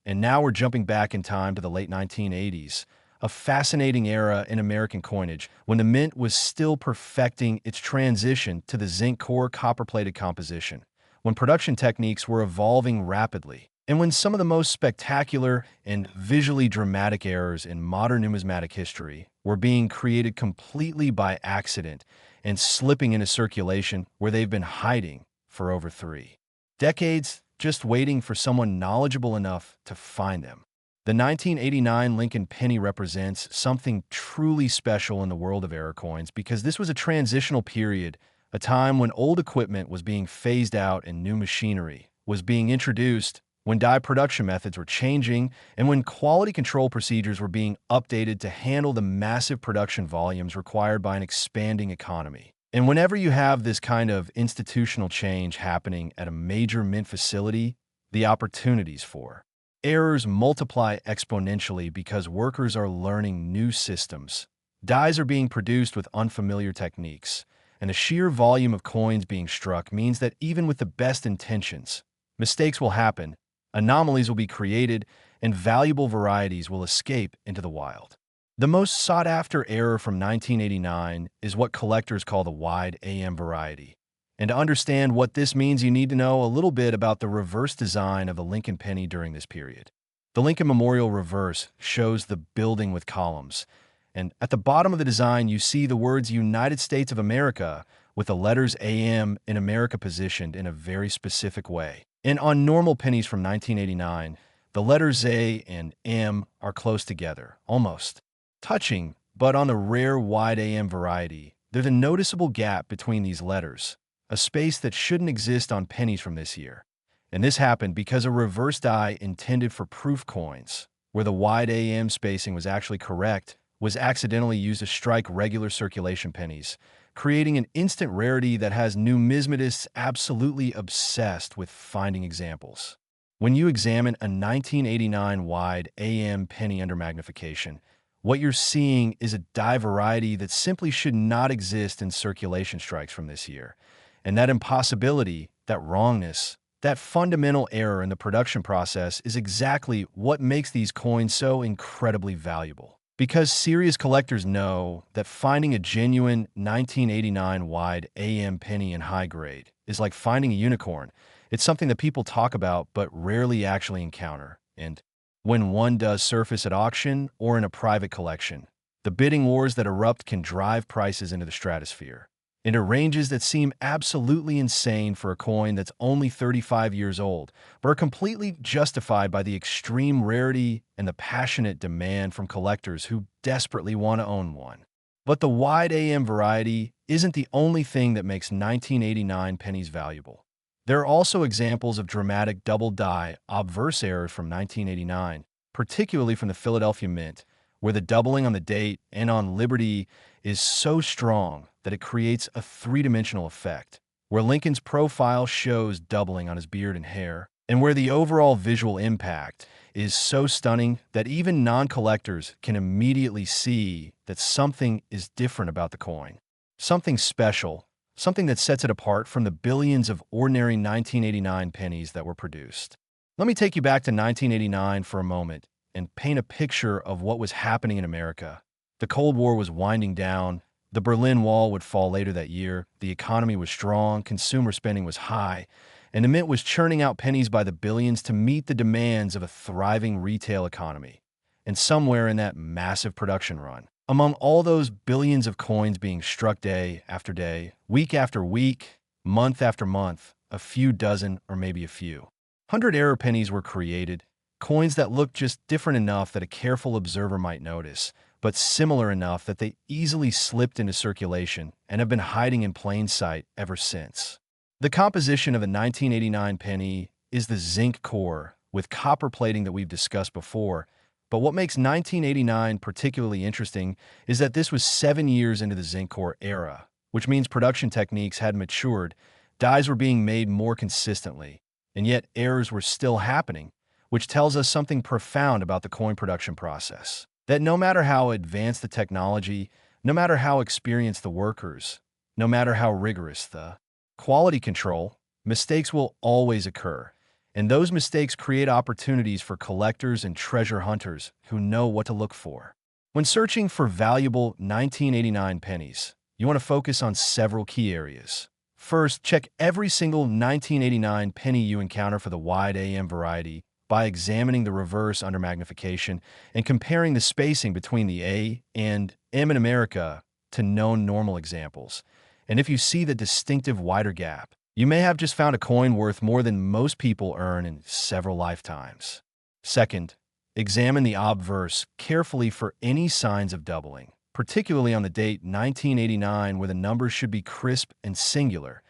And now we're jumping back in time to the late 1980s, a fascinating era in American coinage when the mint was still perfecting its transition to the zinc core copper-plated composition, when production techniques were evolving rapidly, and when some of the most spectacular and visually dramatic errors in modern numismatic history were being created completely by accident and slipping into circulation where they've been hiding for over 3 decades, just waiting for someone knowledgeable enough to find them. The 1989 Lincoln penny represents something truly special in the world of error coins, because this was a transitional period, a time when old equipment was being phased out and new machinery was being introduced, when die production methods were changing, and when quality control procedures were being updated to handle the massive production volumes required by an expanding economy. And whenever you have this kind of institutional change happening at a major mint facility, the opportunities for errors multiply exponentially, because workers are learning new systems. Dies are being produced with unfamiliar techniques, and the sheer volume of coins being struck means that even with the best intentions, mistakes will happen, anomalies will be created, and valuable varieties will escape into the wild. The most sought-after error from 1989 is what collectors call the wide AM variety. And to understand what this means, you need to know a little bit about the reverse design of the Lincoln penny during this period. The Lincoln Memorial reverse shows the building with columns, and at the bottom of the design you see the words United States of America with the letters AM in America positioned in a very specific way. And on normal pennies from 1989, the letters A and M are close together, almost touching, but on the rare wide AM variety, there's a noticeable gap between these letters, a space that shouldn't exist on pennies from this year. And this happened because a reverse die intended for proof coins, where the wide AM spacing was actually correct, was accidentally used to strike regular circulation pennies, creating an instant rarity that has numismatists absolutely obsessed with finding examples. When you examine a 1989 wide AM penny under magnification, what you're seeing is a die variety that simply should not exist in circulation strikes from this year. And that impossibility, that wrongness, that fundamental error in the production process is exactly what makes these coins so incredibly valuable. Because serious collectors know that finding a genuine 1989 wide AM penny in high grade is like finding a unicorn. It's something that people talk about but rarely actually encounter. And when one does surface at auction or in a private collection, the bidding wars that erupt can drive prices into the stratosphere, into ranges that seem absolutely insane for a coin that's only 35 years old, but are completely justified by the extreme rarity and the passionate demand from collectors who desperately want to own one. But the wide AM variety isn't the only thing that makes 1989 pennies valuable. There are also examples of dramatic double die obverse errors from 1989, particularly from the Philadelphia Mint, where the doubling on the date and on Liberty is so strong that it creates a three-dimensional effect, where Lincoln's profile shows doubling on his beard and hair, and where the overall visual impact is so stunning that even non-collectors can immediately see that something is different about the coin. Something special, something that sets it apart from the billions of ordinary 1989 pennies that were produced. Let me take you back to 1989 for a moment and paint a picture of what was happening in America. The Cold War was winding down, the Berlin Wall would fall later that year, the economy was strong, consumer spending was high, and the mint was churning out pennies by the billions to meet the demands of a thriving retail economy. And somewhere in that massive production run, among all those billions of coins being struck day after day, week after week, month after month, a few dozen or maybe a few 100 pennies were created, coins that looked just different enough that a careful observer might notice, but similar enough that they easily slipped into circulation and have been hiding in plain sight ever since. The composition of a 1989 penny is the zinc core with copper plating that we've discussed before, but what makes 1989 particularly interesting is that this was 7 years into the zinc core era, which means production techniques had matured, dies were being made more consistently, and yet errors were still happening, which tells us something profound about the coin production process. That no matter how advanced the technology, no matter how experienced the workers, no matter how rigorous the quality control, mistakes will always occur, and those mistakes create opportunities for collectors and treasure hunters who know what to look for. When searching for valuable 1989 pennies, you want to focus on several key areas. First, check every single 1989 penny you encounter for the wide AM variety by examining the reverse under magnification and comparing the spacing between the A and M in America to known normal examples. And if you see the distinctive wider gap, you may have just found a coin worth more than most people earn in several lifetimes. Second, examine the obverse carefully for any signs of doubling, particularly on the date 1989 where the numbers should be crisp and singular,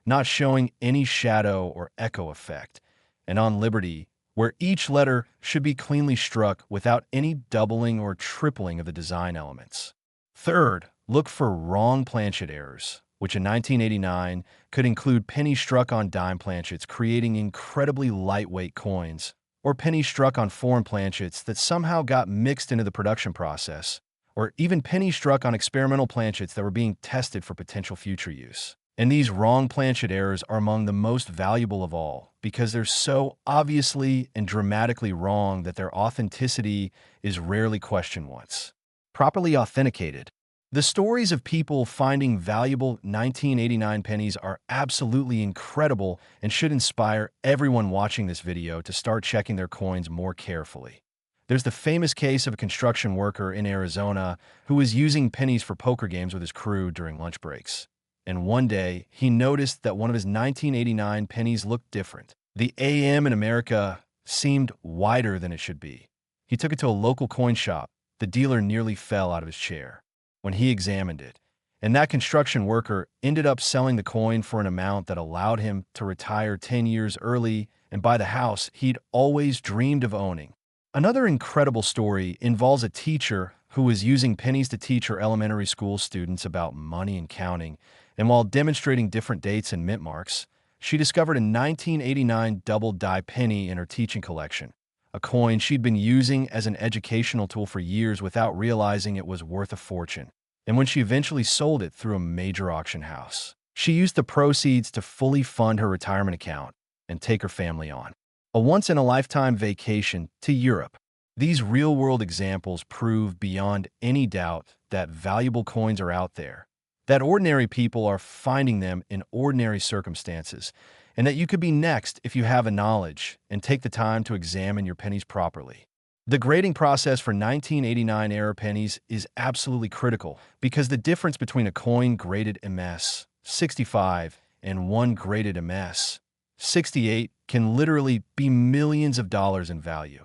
not showing any shadow or echo effect, and on Liberty, where each letter should be cleanly struck without any doubling or tripling of the design elements. Third, look for wrong planchet errors, which in 1989 could include pennies struck on dime planchets creating incredibly lightweight coins, or pennies struck on foreign planchets that somehow got mixed into the production process, or even pennies struck on experimental planchets that were being tested for potential future use. And these wrong planchet errors are among the most valuable of all because they're so obviously and dramatically wrong that their authenticity is rarely questioned once properly authenticated. The stories of people finding valuable 1989 pennies are absolutely incredible and should inspire everyone watching this video to start checking their coins more carefully. There's the famous case of a construction worker in Arizona who was using pennies for poker games with his crew during lunch breaks. And one day, he noticed that one of his 1989 pennies looked different. The AM in America seemed wider than it should be. He took it to a local coin shop. The dealer nearly fell out of his chair when he examined it, and that construction worker ended up selling the coin for an amount that allowed him to retire 10 years early and buy the house he'd always dreamed of owning. Another incredible story involves a teacher who was using pennies to teach her elementary school students about money and counting, and while demonstrating different dates and mint marks, she discovered a 1989 double die penny in her teaching collection, a coin she'd been using as an educational tool for years without realizing it was worth a fortune. And when she eventually sold it through a major auction house, she used the proceeds to fully fund her retirement account and take her family on a once-in-a-lifetime vacation to Europe. These real-world examples prove beyond any doubt that valuable coins are out there, that ordinary people are finding them in ordinary circumstances, and that you could be next if you have a knowledge and take the time to examine your pennies properly. The grading process for 1989 era pennies is absolutely critical because the difference between a coin graded MS 65 and one graded MS 68 can literally be millions of dollars in value.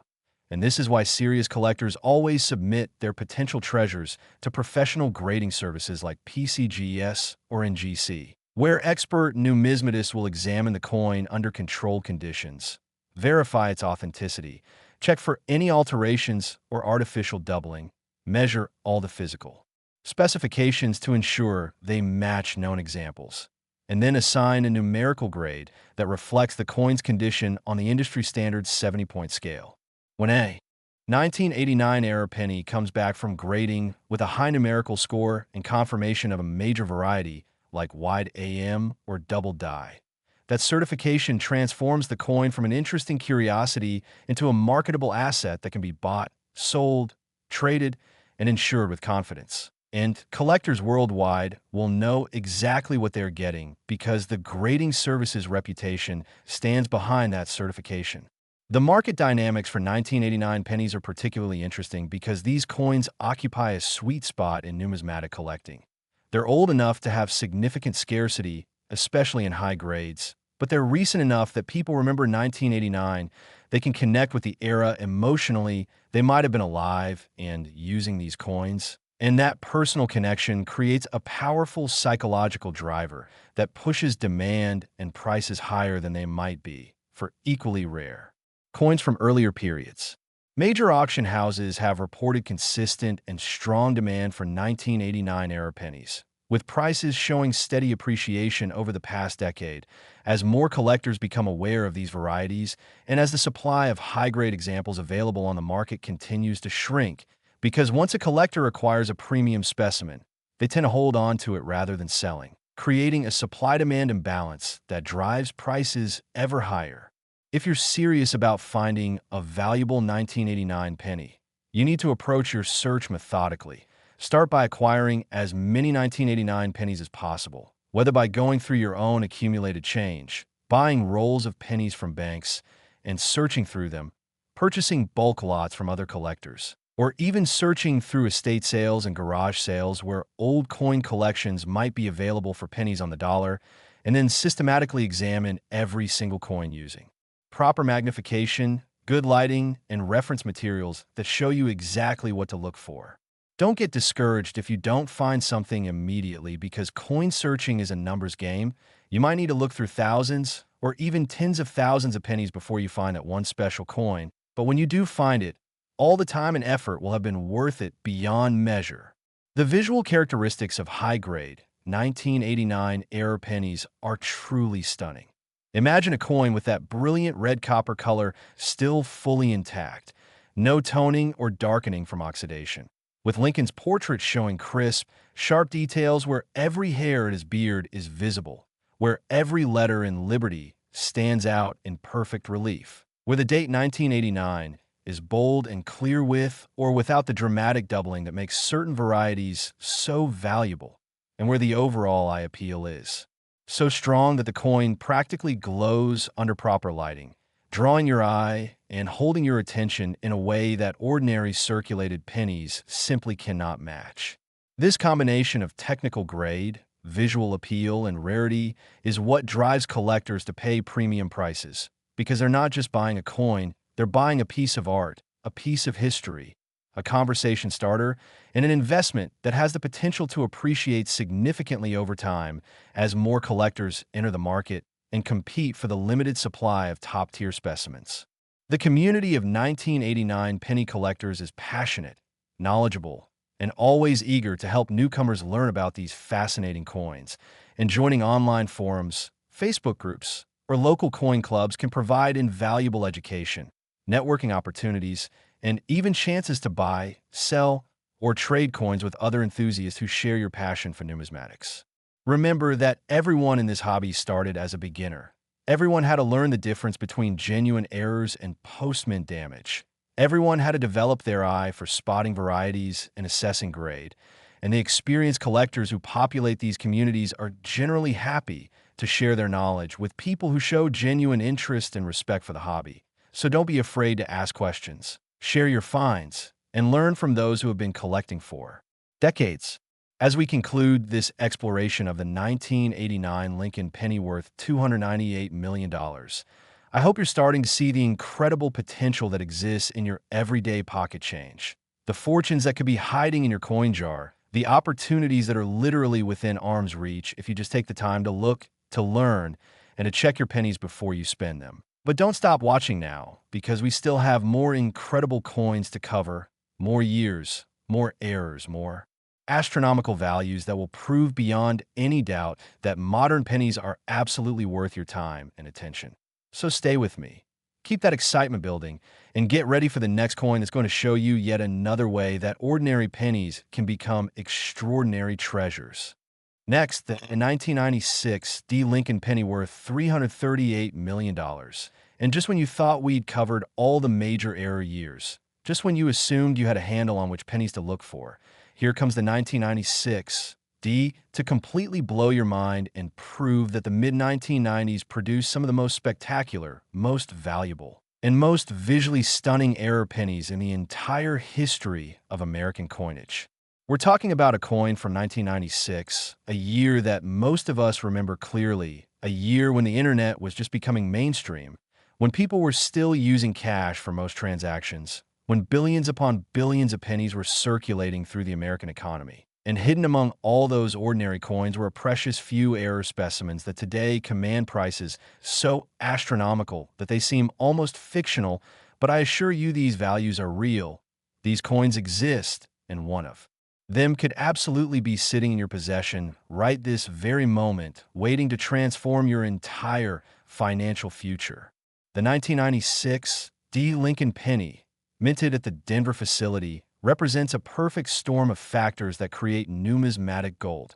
And this is why serious collectors always submit their potential treasures to professional grading services like PCGS or NGC, where expert numismatists will examine the coin under controlled conditions, verify its authenticity, check for any alterations or artificial doubling, measure all the physical specifications to ensure they match known examples, and then assign a numerical grade that reflects the coin's condition on the industry standard 70-point scale. When a 1989 era penny comes back from grading with a high numerical score and confirmation of a major variety like wide AM or double die, that certification transforms the coin from an interesting curiosity into a marketable asset that can be bought, sold, traded, and insured with confidence. And collectors worldwide will know exactly what they're getting because the grading service's reputation stands behind that certification. The market dynamics for 1989 pennies are particularly interesting because these coins occupy a sweet spot in numismatic collecting. They're old enough to have significant scarcity, especially in high grades, but they're recent enough that people remember 1989. They can connect with the era emotionally. They might have been alive and using these coins. And that personal connection creates a powerful psychological driver that pushes demand and prices higher than they might be for equally rare coins from earlier periods. Major auction houses have reported consistent and strong demand for 1989 era pennies, with prices showing steady appreciation over the past decade as more collectors become aware of these varieties and as the supply of high-grade examples available on the market continues to shrink. Because once a collector acquires a premium specimen, they tend to hold on to it rather than selling, creating a supply-demand imbalance that drives prices ever higher. If you're serious about finding a valuable 1989 penny, you need to approach your search methodically. Start by acquiring as many 1989 pennies as possible, whether by going through your own accumulated change, buying rolls of pennies from banks, and searching through them, purchasing bulk lots from other collectors, or even searching through estate sales and garage sales where old coin collections might be available for pennies on the dollar, and then systematically examine every single coin using proper magnification, good lighting, and reference materials that show you exactly what to look for. Don't get discouraged if you don't find something immediately because coin searching is a numbers game. You might need to look through thousands or even tens of thousands of pennies before you find that one special coin, but when you do find it, all the time and effort will have been worth it beyond measure. The visual characteristics of high-grade 1989 era pennies are truly stunning. Imagine a coin with that brilliant red copper color still fully intact, no toning or darkening from oxidation, with Lincoln's portrait showing crisp, sharp details where every hair in his beard is visible, where every letter in Liberty stands out in perfect relief, where the date 1989 is bold and clear with or without the dramatic doubling that makes certain varieties so valuable, and where the overall eye appeal is so strong that the coin practically glows under proper lighting, drawing your eye and holding your attention in a way that ordinary circulated pennies simply cannot match. This combination of technical grade, visual appeal, and rarity is what drives collectors to pay premium prices, because they're not just buying a coin, they're buying a piece of art, a piece of history, a conversation starter, and an investment that has the potential to appreciate significantly over time as more collectors enter the market and compete for the limited supply of top-tier specimens. The community of 1989 penny collectors is passionate, knowledgeable, and always eager to help newcomers learn about these fascinating coins, and joining online forums, Facebook groups, or local coin clubs can provide invaluable education, networking opportunities, and even chances to buy, sell, or trade coins with other enthusiasts who share your passion for numismatics. Remember that everyone in this hobby started as a beginner. Everyone had to learn the difference between genuine errors and post-mint damage. Everyone had to develop their eye for spotting varieties and assessing grade, and the experienced collectors who populate these communities are generally happy to share their knowledge with people who show genuine interest and respect for the hobby. So don't be afraid to ask questions, share your finds, and learn from those who have been collecting for decades. As we conclude this exploration of the 1989 Lincoln penny worth $298 million, I hope you're starting to see the incredible potential that exists in your everyday pocket change, the fortunes that could be hiding in your coin jar, the opportunities that are literally within arm's reach if you just take the time to look, to learn, and to check your pennies before you spend them. But don't stop watching now, because we still have more incredible coins to cover, more years, more errors, more astronomical values that will prove beyond any doubt that modern pennies are absolutely worth your time and attention. So stay with me. Keep that excitement building and get ready for the next coin that's going to show you yet another way that ordinary pennies can become extraordinary treasures. Next, the 1996 D. Lincoln penny worth $338 million. And just when you thought we'd covered all the major error years, just when you assumed you had a handle on which pennies to look for, here comes the 1996 D to completely blow your mind and prove that the mid-1990s produced some of the most spectacular, most valuable, and most visually stunning error pennies in the entire history of American coinage. We're talking about a coin from 1996, a year that most of us remember clearly, a year when the internet was just becoming mainstream, when people were still using cash for most transactions, when billions upon billions of pennies were circulating through the American economy. And hidden among all those ordinary coins were a precious few error specimens that today command prices so astronomical that they seem almost fictional, but I assure you these values are real. These coins exist, and one of them could absolutely be sitting in your possession right this very moment, waiting to transform your entire financial future. The 1996 D. Lincoln penny, minted at the Denver facility, represents a perfect storm of factors that create numismatic gold.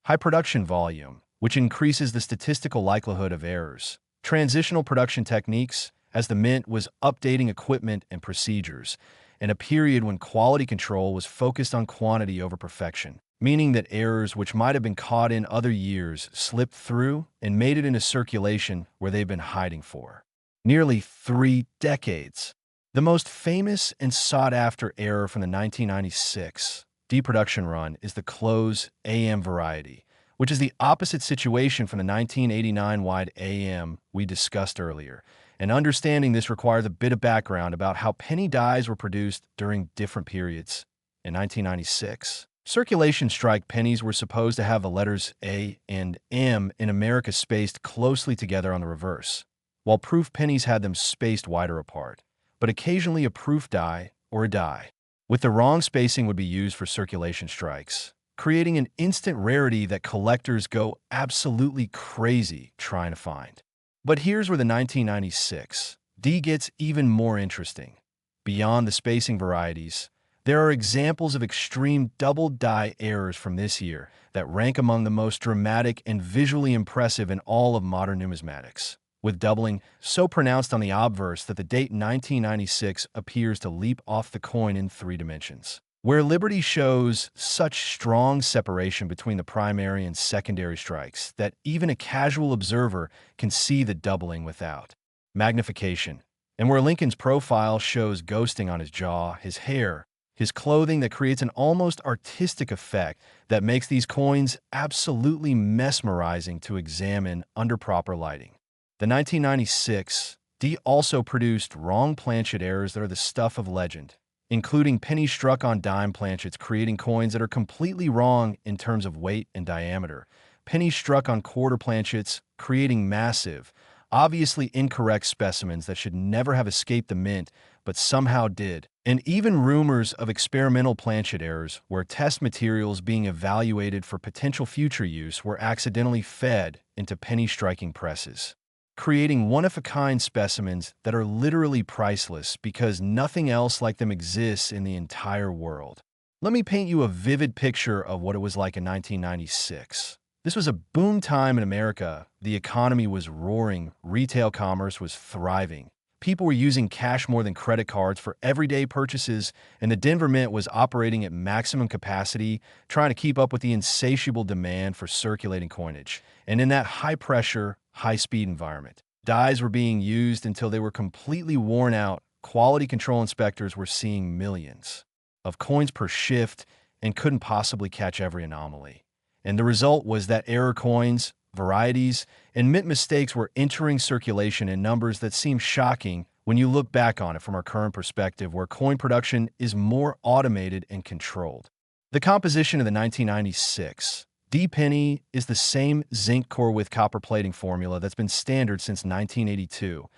High production volume, which increases the statistical likelihood of errors. Transitional production techniques, as the mint was updating equipment and procedures, in a period when quality control was focused on quantity over perfection, meaning that errors which might have been caught in other years slipped through and made it into circulation where they've been hiding for nearly 3 decades. The most famous and sought-after error from the 1996 D-production run is the close AM variety, which is the opposite situation from the 1989 wide AM we discussed earlier. And understanding this requires a bit of background about how penny dies were produced during different periods. In 1996, circulation strike pennies were supposed to have the letters A and M in America spaced closely together on the reverse, while proof pennies had them spaced wider apart. But occasionally a proof die or a die with the wrong spacing would be used for circulation strikes, creating an instant rarity that collectors go absolutely crazy trying to find. But here's where the 1996 D gets even more interesting. Beyond the spacing varieties, there are examples of extreme double die errors from this year that rank among the most dramatic and visually impressive in all of modern numismatics, with doubling so pronounced on the obverse that the date 1996 appears to leap off the coin in 3 dimensions. Where Liberty shows such strong separation between the primary and secondary strikes that even a casual observer can see the doubling without magnification, and where Lincoln's profile shows ghosting on his jaw, his hair, his clothing that creates an almost artistic effect that makes these coins absolutely mesmerizing to examine under proper lighting. The 1996 D also produced wrong planchet errors that are the stuff of legend, including pennies struck on dime planchets creating coins that are completely wrong in terms of weight and diameter, pennies struck on quarter planchets creating massive, obviously incorrect specimens that should never have escaped the mint but somehow did, and even rumors of experimental planchet errors where test materials being evaluated for potential future use were accidentally fed into penny striking presses, creating one-of-a-kind specimens that are literally priceless because nothing else like them exists in the entire world. Let me paint you a vivid picture of what it was like in 1996. This was a boom time in America. The economy was roaring, retail commerce was thriving. People were using cash more than credit cards for everyday purchases, and the Denver Mint was operating at maximum capacity, trying to keep up with the insatiable demand for circulating coinage. And in that high-pressure, high-speed environment, dies were being used until they were completely worn out. Quality control inspectors were seeing millions of coins per shift and couldn't possibly catch every anomaly. And the result was that error coins, varieties, and mint mistakes were entering circulation in numbers that seem shocking when you look back on it from our current perspective, where coin production is more automated and controlled. The composition of the 1996 D penny is the same zinc core with copper plating formula that's been standard since 1982,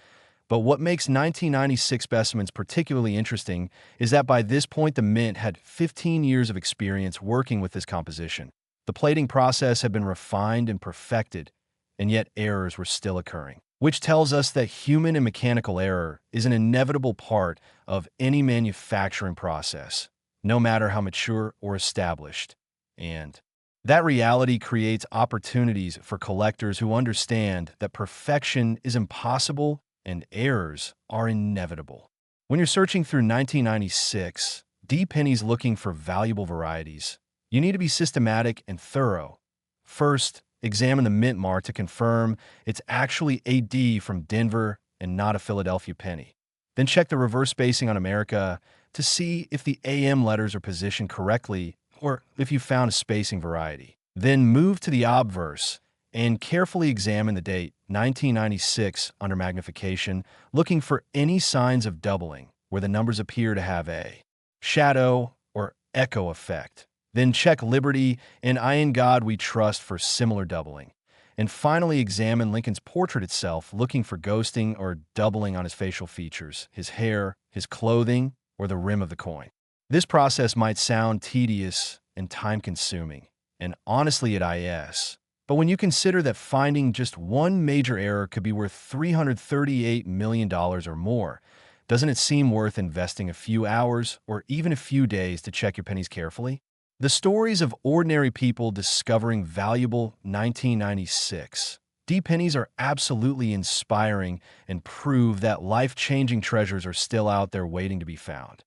But what makes 1996 specimens particularly interesting is that by this point the mint had 15 years of experience working with this composition. The plating process had been refined and perfected, and yet errors were still occurring, which tells us that human and mechanical error is an inevitable part of any manufacturing process, no matter how mature or established. And that reality creates opportunities for collectors who understand that perfection is impossible and errors are inevitable. When you're searching through 1996 D pennies looking for valuable varieties, you need to be systematic and thorough. First, examine the mint mark to confirm it's actually a D from Denver and not a Philadelphia penny. Then check the reverse spacing on America to see if the AM letters are positioned correctly or if you found a spacing variety. Then move to the obverse and carefully examine the date 1996 under magnification, looking for any signs of doubling where the numbers appear to have a shadow or echo effect. Then check Liberty and I In God We Trust for similar doubling. And finally examine Lincoln's portrait itself, looking for ghosting or doubling on his facial features, his hair, his clothing, or the rim of the coin. This process might sound tedious and time-consuming, and honestly it is. But when you consider that finding just one major error could be worth $338 million or more, doesn't it seem worth investing a few hours or even a few days to check your pennies carefully? The stories of ordinary people discovering valuable 1996 D pennies are absolutely inspiring and prove that life-changing treasures are still out there waiting to be found.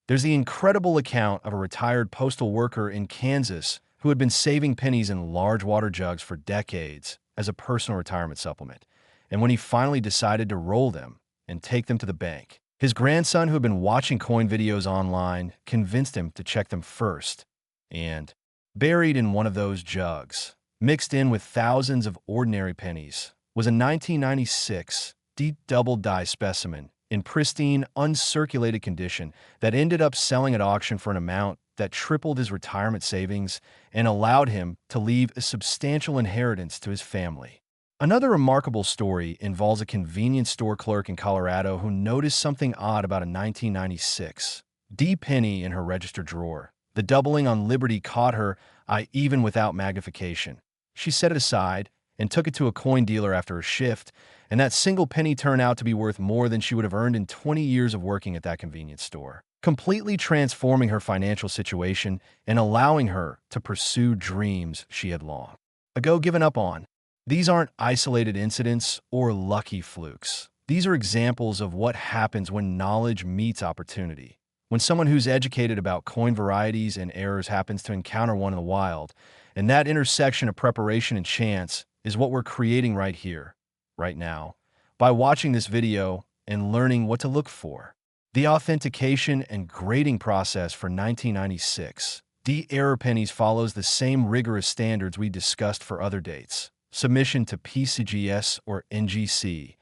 There's the incredible account of a retired postal worker in Kansas who had been saving pennies in large water jugs for decades as a personal retirement supplement. And when he finally decided to roll them and take them to the bank, his grandson, who had been watching coin videos online, convinced him to check them first. And buried in one of those jugs, mixed in with thousands of ordinary pennies, was a 1996 D double die specimen in pristine, uncirculated condition that ended up selling at auction for an amount that tripled his retirement savings and allowed him to leave a substantial inheritance to his family. Another remarkable story involves a convenience store clerk in Colorado who noticed something odd about a 1996 D penny in her register drawer. The doubling on Liberty caught her eye even without magnification. She set it aside and took it to a coin dealer after a shift, and that single penny turned out to be worth more than she would have earned in 20 years of working at that convenience store, completely transforming her financial situation and allowing her to pursue dreams she had long ago given up on. These aren't isolated incidents or lucky flukes. These are examples of what happens when knowledge meets opportunity. When someone who's educated about coin varieties and errors happens to encounter one in the wild, and that intersection of preparation and chance is what we're creating right here, right now, by watching this video and learning what to look for. The authentication and grading process for 1996 D error pennies follows the same rigorous standards we discussed for other dates. Submission to PCGS or NGC,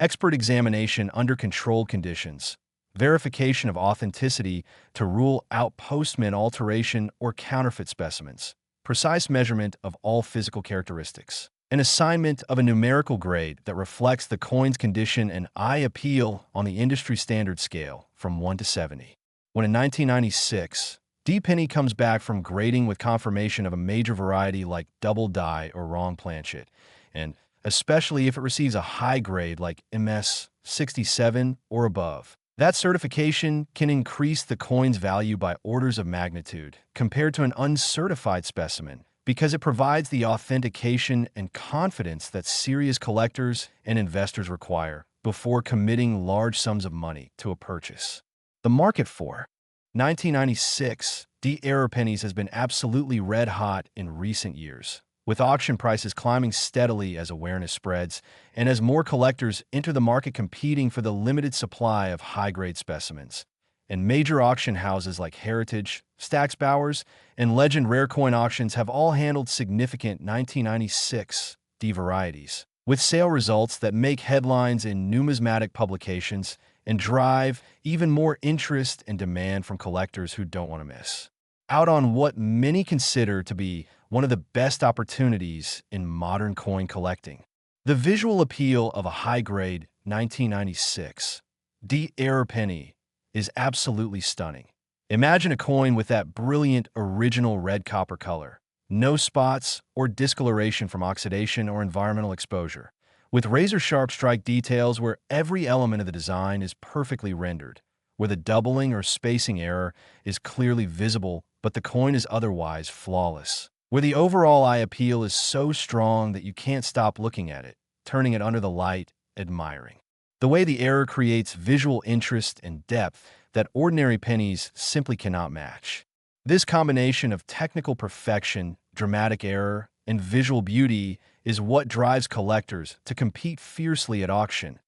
expert examination under controlled conditions, verification of authenticity to rule out postmint alteration or counterfeit specimens, precise measurement of all physical characteristics, an assignment of a numerical grade that reflects the coin's condition and eye appeal on the industry standard scale from 1 to 70. When in 1996, D penny comes back from grading with confirmation of a major variety like double die or wrong planchet, and especially if it receives a high grade like MS 67 or above, that certification can increase the coin's value by orders of magnitude compared to an uncertified specimen because it provides the authentication and confidence that serious collectors and investors require before committing large sums of money to a purchase. The market for 1996 D error pennies has been absolutely red hot in recent years, with auction prices climbing steadily as awareness spreads and as more collectors enter the market competing for the limited supply of high-grade specimens. And major auction houses like Heritage, Stack's Bowers, and Legend Rare Coin Auctions have all handled significant 1996 D varieties, with sale results that make headlines in numismatic publications and drive even more interest and demand from collectors who don't want to miss out on what many consider to be one of the best opportunities in modern coin collecting. The visual appeal of a high-grade 1996. The error penny is absolutely stunning. Imagine a coin with that brilliant original red copper color. No spots or discoloration from oxidation or environmental exposure. With razor-sharp strike details where every element of the design is perfectly rendered, where the doubling or spacing error is clearly visible but the coin is otherwise flawless. Where the overall eye appeal is so strong that you can't stop looking at it, turning it under the light, admiring. The way the error creates visual interest and depth that ordinary pennies simply cannot match. This combination of technical perfection, dramatic error, and visual beauty is what drives collectors to compete fiercely at auction,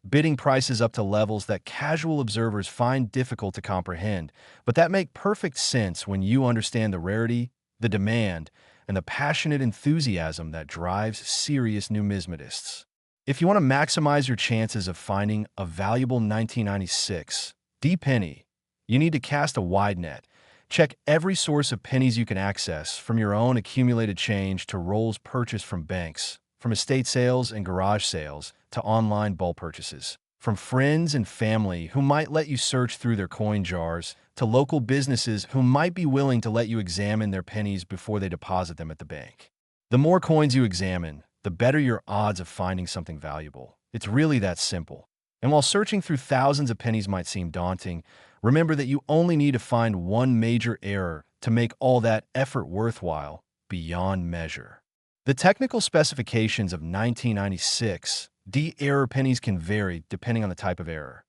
bidding prices up to levels that casual observers find difficult to comprehend, but that make perfect sense when you understand the rarity, the demand, and the passionate enthusiasm that drives serious numismatists. If you want to maximize your chances of finding a valuable 1996 D penny, you need to cast a wide net. Check every source of pennies you can access, from your own accumulated change to rolls purchased from banks, from estate sales and garage sales to online bulk purchases, from friends and family who might let you search through their coin jars to local businesses who might be willing to let you examine their pennies before they deposit them at the bank. The more coins you examine, the better your odds of finding something valuable. It's really that simple. And while searching through thousands of pennies might seem daunting, remember that you only need to find one major error to make all that effort worthwhile beyond measure. The technical specifications of 1996 D error pennies can vary depending on the type of error.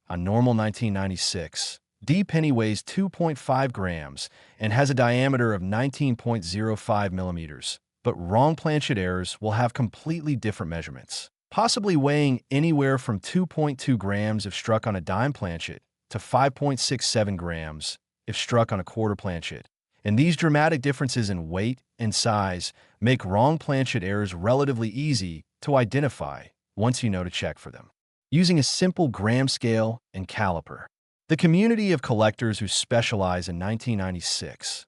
A normal 1996 D penny weighs 2.5 grams and has a diameter of 19.05 millimeters, but wrong planchet errors will have completely different measurements, possibly weighing anywhere from 2.2 grams if struck on a dime planchet to 5.67 grams if struck on a quarter planchet. And these dramatic differences in weight and size make wrong planchet errors relatively easy to identify once you know to check for them. Using a simple gram scale and caliper. The community of collectors who specialize in 1996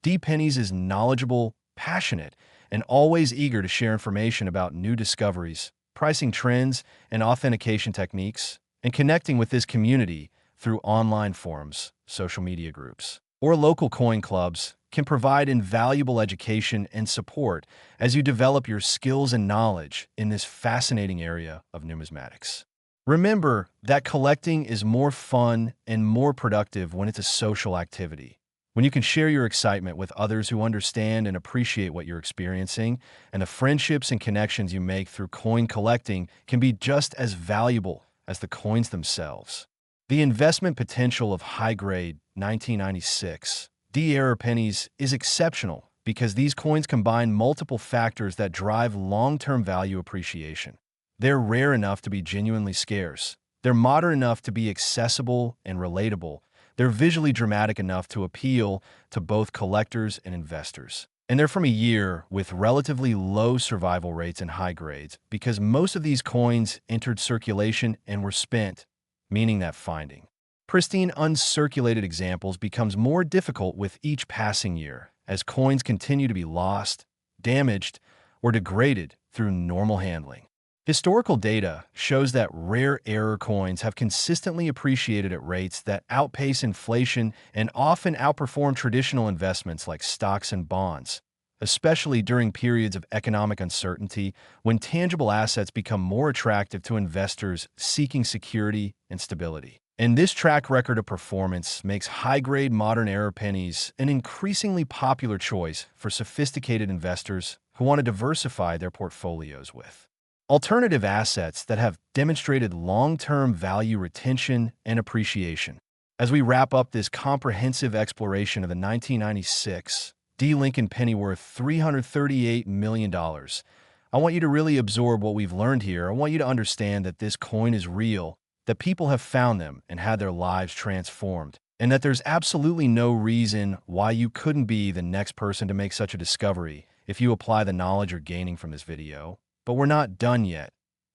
D pennies is knowledgeable, passionate, and always eager to share information about new discoveries, pricing trends, and authentication techniques, and connecting with this community through online forums, social media groups, or local coin clubs can provide invaluable education and support as you develop your skills and knowledge in this fascinating area of numismatics. Remember that collecting is more fun and more productive when it's a social activity, when you can share your excitement with others who understand and appreciate what you're experiencing, and the friendships and connections you make through coin collecting can be just as valuable as the coins themselves. The investment potential of high-grade 1996 D error pennies is exceptional because these coins combine multiple factors that drive long-term value appreciation. They're rare enough to be genuinely scarce. They're modern enough to be accessible and relatable. They're visually dramatic enough to appeal to both collectors and investors. And they're from a year with relatively low survival rates and high grades because most of these coins entered circulation and were spent, meaning that finding pristine uncirculated examples becomes more difficult with each passing year as coins continue to be lost, damaged, or degraded through normal handling. Historical data shows that rare error coins have consistently appreciated at rates that outpace inflation and often outperform traditional investments like stocks and bonds, especially during periods of economic uncertainty when tangible assets become more attractive to investors seeking security and stability. And this track record of performance makes high-grade modern error pennies an increasingly popular choice for sophisticated investors who want to diversify their portfolios with alternative assets that have demonstrated long-term value retention and appreciation. As we wrap up this comprehensive exploration of the 1996 D Lincoln penny worth $338 million, I want you to really absorb what we've learned here. I want you to understand that this coin is real, that people have found them and had their lives transformed, and that there's absolutely no reason why you couldn't be the next person to make such a discovery if you apply the knowledge you're gaining from this video. But we're not done yet,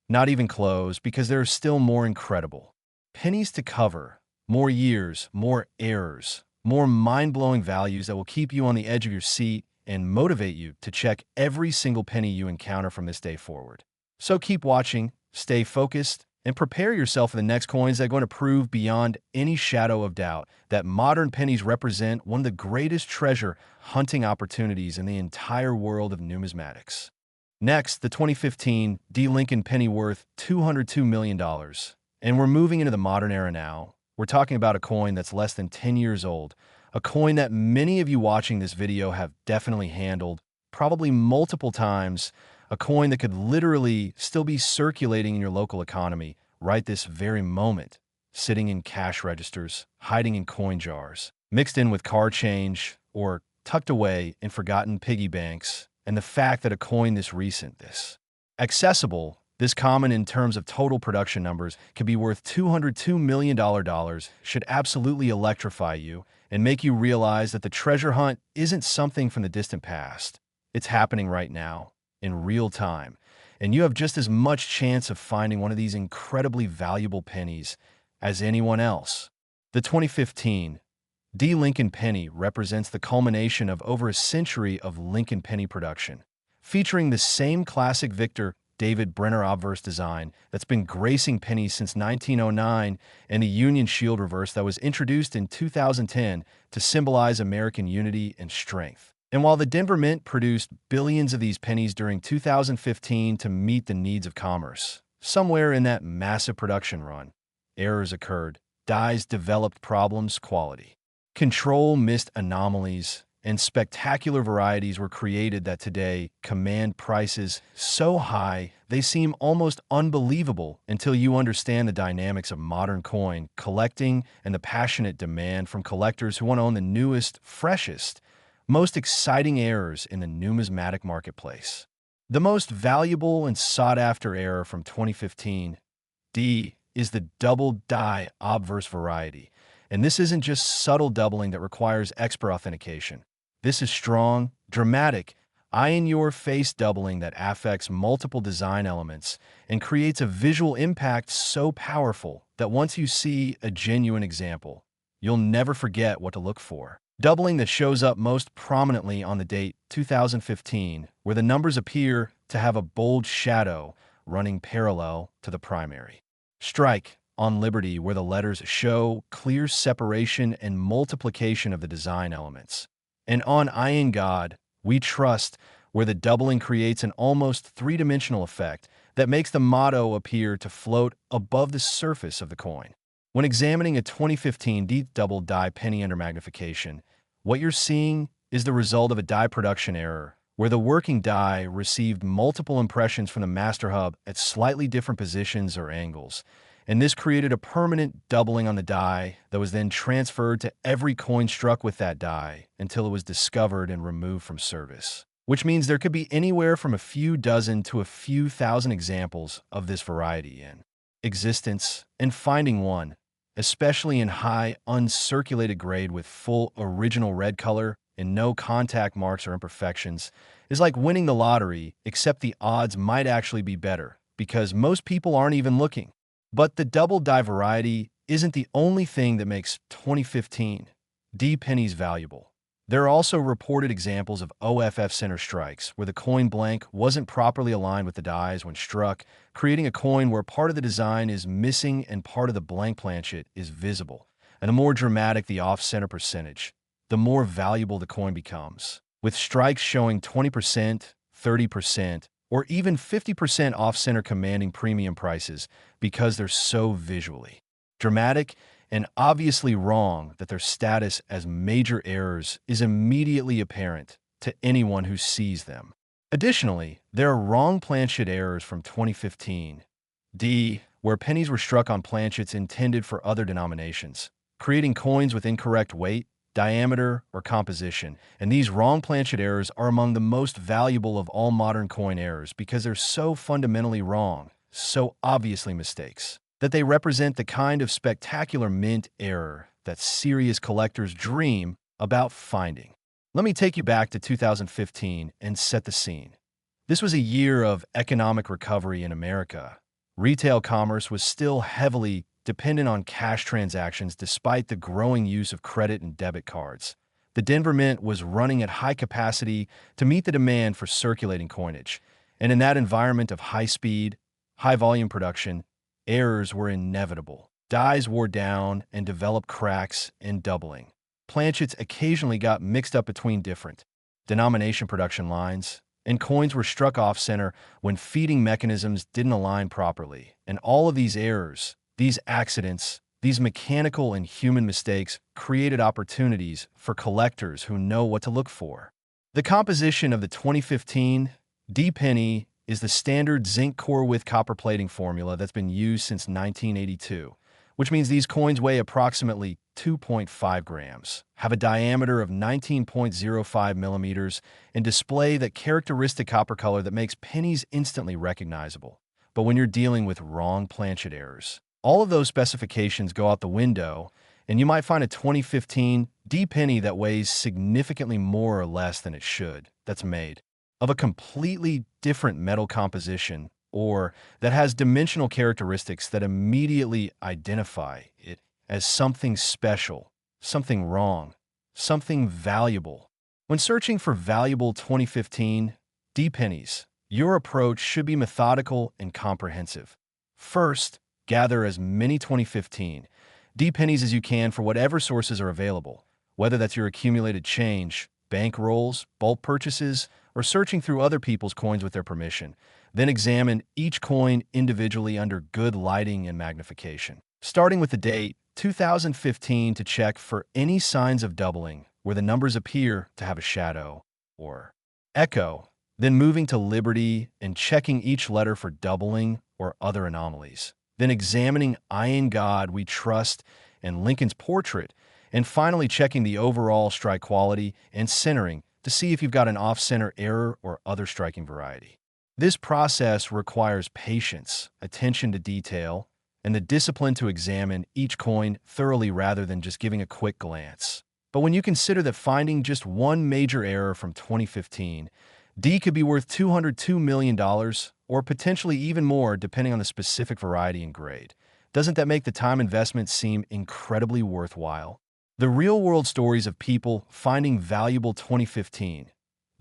not even close, because there are still more incredible pennies to cover, more years, more errors, more mind-blowing values that will keep you on the edge of your seat and motivate you to check every single penny you encounter from this day forward. So keep watching, stay focused, and prepare yourself for the next coins that are going to prove beyond any shadow of doubt that modern pennies represent one of the greatest treasure hunting opportunities in the entire world of numismatics. Next, the 2015 D. Lincoln penny worth $202 million. And we're moving into the modern era now. We're talking about a coin that's less than 10 years old, a coin that many of you watching this video have definitely handled, probably multiple times, a coin that could literally still be circulating in your local economy right this very moment, sitting in cash registers, hiding in coin jars, mixed in with car change, or tucked away in forgotten piggy banks. And the fact that a coin this recent, this accessible, this common in terms of total production numbers, could be worth $202 million should absolutely electrify you and make you realize that the treasure hunt isn't something from the distant past. It's happening right now, in real time, and you have just as much chance of finding one of these incredibly valuable pennies as anyone else. The 2015 D. Lincoln penny represents the culmination of over a century of Lincoln penny production, featuring the same classic Victor David Brenner obverse design that's been gracing pennies since 1909 and the Union Shield reverse that was introduced in 2010 to symbolize American unity and strength. And while the Denver Mint produced billions of these pennies during 2015 to meet the needs of commerce, somewhere in that massive production run, errors occurred, dies developed problems, quality control missed anomalies, and spectacular varieties were created that today command prices so high they seem almost unbelievable until you understand the dynamics of modern coin collecting and the passionate demand from collectors who want to own the newest, freshest, most exciting errors in the numismatic marketplace. The most valuable and sought-after error from 2015, D, is the double die obverse variety. And this isn't just subtle doubling that requires expert authentication. This is strong, dramatic, eye-in-your-face doubling that affects multiple design elements and creates a visual impact so powerful that once you see a genuine example, you'll never forget what to look for. Doubling that shows up most prominently on the date 2015, where the numbers appear to have a bold shadow running parallel to the primary. Strike on Liberty, where the letters show clear separation and multiplication of the design elements. And on I in God, we trust, where the doubling creates an almost three-dimensional effect that makes the motto appear to float above the surface of the coin. When examining a 2015 deep double die penny under magnification, what you're seeing is the result of a die production error, where the working die received multiple impressions from the master hub at slightly different positions or angles, and this created a permanent doubling on the die that was then transferred to every coin struck with that die until it was discovered and removed from service. Which means there could be anywhere from a few dozen to a few thousand examples of this variety in existence, and finding one, especially in high uncirculated grade with full original red color and no contact marks or imperfections, is like winning the lottery, except the odds might actually be better because most people aren't even looking. But the double die variety isn't the only thing that makes 2015 D pennies valuable. There are also reported examples of OFF center strikes where the coin blank wasn't properly aligned with the dies when struck, creating a coin where part of the design is missing and part of the blank planchet is visible. And the more dramatic the off-center percentage, the more valuable the coin becomes, with strikes showing 20%, 30%, or even 50% off-center commanding premium prices because they're so visually dramatic and obviously wrong that their status as major errors is immediately apparent to anyone who sees them. Additionally, there are wrong planchet errors from 2015 D, where pennies were struck on planchets intended for other denominations, creating coins with incorrect weight, diameter, or composition. And these wrong planchet errors are among the most valuable of all modern coin errors because they're so fundamentally wrong, so obviously mistakes, that they represent the kind of spectacular mint error that serious collectors dream about finding. Let me take you back to 2015 and set the scene. This was a year of economic recovery in America. Retail commerce was still heavily dependent on cash transactions despite the growing use of credit and debit cards. The Denver Mint was running at high capacity to meet the demand for circulating coinage. And in that environment of high speed, high volume production, errors were inevitable. Dies wore down and developed cracks in doubling. Planchets occasionally got mixed up between different denomination production lines, and coins were struck off-center when feeding mechanisms didn't align properly. And all of these errors, these accidents, these mechanical and human mistakes created opportunities for collectors who know what to look for. The composition of the 2015 D penny is the standard zinc core with copper plating formula that's been used since 1982, which means these coins weigh approximately 2.5 grams, have a diameter of 19.05 millimeters, and display that characteristic copper color that makes pennies instantly recognizable. But when you're dealing with wrong planchet errors, all of those specifications go out the window, and you might find a 2015 D penny that weighs significantly more or less than it should, that's made of a completely different metal composition, or that has dimensional characteristics that immediately identify it as something special, something wrong, something valuable. When searching for valuable 2015 D pennies, your approach should be methodical and comprehensive. First, gather as many 2015 D pennies as you can for whatever sources are available, whether that's your accumulated change, bank rolls, bulk purchases, or searching through other people's coins with their permission. Then examine each coin individually under good lighting and magnification. Starting with the date, 2015, to check for any signs of doubling where the numbers appear to have a shadow or echo. Then moving to Liberty and checking each letter for doubling or other anomalies. Then examining I in God We Trust and Lincoln's portrait, and finally checking the overall strike quality and centering to see if you've got an off-center error or other striking variety. This process requires patience, attention to detail, and the discipline to examine each coin thoroughly rather than just giving a quick glance. But when you consider that finding just one major error from 2015, D could be worth $202 million, or potentially even more depending on the specific variety and grade, doesn't that make the time investment seem incredibly worthwhile? The real-world stories of people finding valuable 2015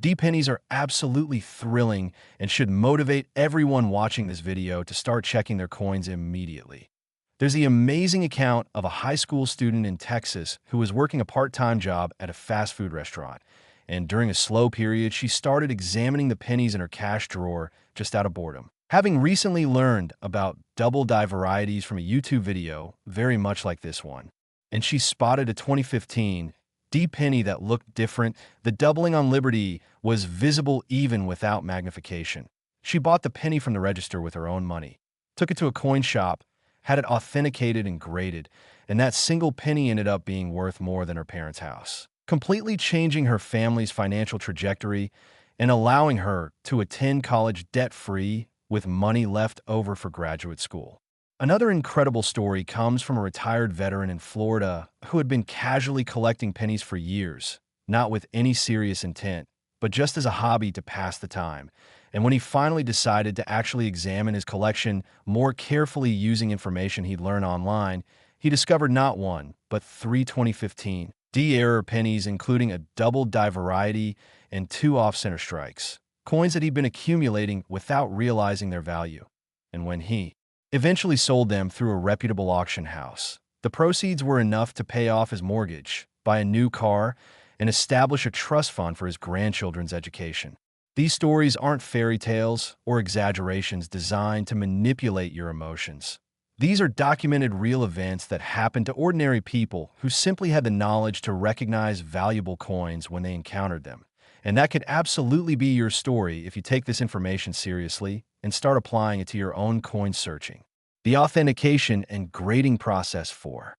D pennies are absolutely thrilling and should motivate everyone watching this video to start checking their coins immediately. There's the amazing account of a high school student in Texas who was working a part-time job at a fast food restaurant, and during a slow period, she started examining the pennies in her cash drawer just out of boredom. Having recently learned about double die varieties from a YouTube video very much like this one, and she spotted a 2015 D penny that looked different, the doubling on Liberty was visible even without magnification. She bought the penny from the register with her own money, took it to a coin shop, had it authenticated and graded, and that single penny ended up being worth more than her parents' house, completely changing her family's financial trajectory and allowing her to attend college debt-free with money left over for graduate school. Another incredible story comes from a retired veteran in Florida who had been casually collecting pennies for years, not with any serious intent, but just as a hobby to pass the time. And when he finally decided to actually examine his collection more carefully using information he'd learned online, he discovered not one, but 3 2015 D error pennies, including a double die variety and 2 off-center strikes, coins that he'd been accumulating without realizing their value. And when he eventually sold them through a reputable auction house, the proceeds were enough to pay off his mortgage, buy a new car, and establish a trust fund for his grandchildren's education. These stories aren't fairy tales or exaggerations designed to manipulate your emotions. These are documented real events that happened to ordinary people who simply had the knowledge to recognize valuable coins when they encountered them. And that could absolutely be your story if you take this information seriously and start applying it to your own coin searching. The authentication and grading process for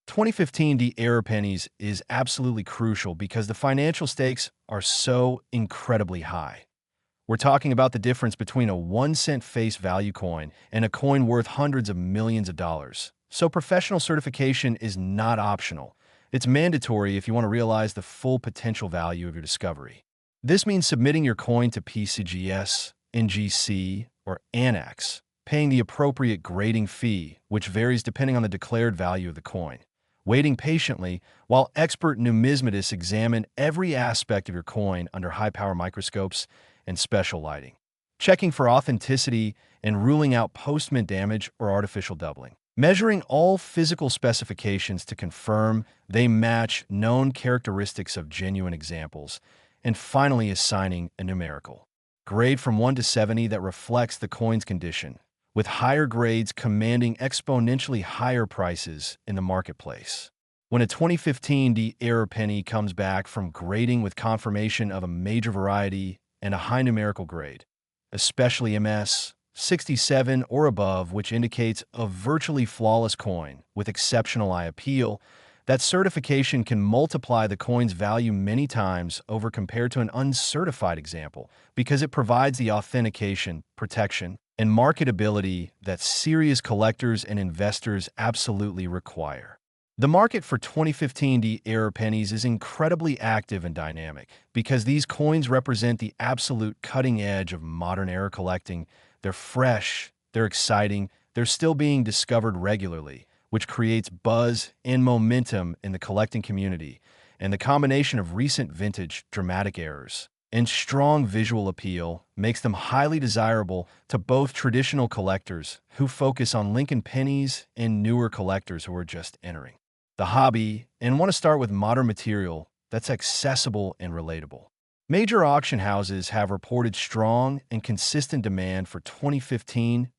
2015 D error pennies is absolutely crucial because the financial stakes are so incredibly high. We're talking about the difference between a 1-cent face value coin and a coin worth hundreds of millions of dollars. So professional certification is not optional. It's mandatory if you want to realize the full potential value of your discovery. This means submitting your coin to PCGS, NGC, or ANAX, paying the appropriate grading fee, which varies depending on the declared value of the coin, waiting patiently while expert numismatists examine every aspect of your coin under high-power microscopes and special lighting. checking for authenticity, and ruling out post-mint damage or artificial doubling. Measuring all physical specifications to confirm they match known characteristics of genuine examples, and finally assigning a numerical grade from 1 to 70 that reflects the coin's condition, with higher grades commanding exponentially higher prices in the marketplace. When a 2015 D-error penny comes back from grading with confirmation of a major variety and a high numerical grade, especially MS 67 or above, which indicates a virtually flawless coin with exceptional eye appeal, that certification can multiply the coin's value many times over compared to an uncertified example because it provides the authentication, protection, and marketability that serious collectors and investors absolutely require. The market for 2015 D-error pennies is incredibly active and dynamic because these coins represent the absolute cutting edge of modern era collecting. They're fresh, they're exciting, they're still being discovered regularly, which creates buzz and momentum in the collecting community, and the combination of recent vintage dramatic errors and strong visual appeal makes them highly desirable to both traditional collectors who focus on Lincoln pennies and newer collectors who are just entering the hobby and want to start with modern material that's accessible and relatable. Major auction houses have reported strong and consistent demand for 2015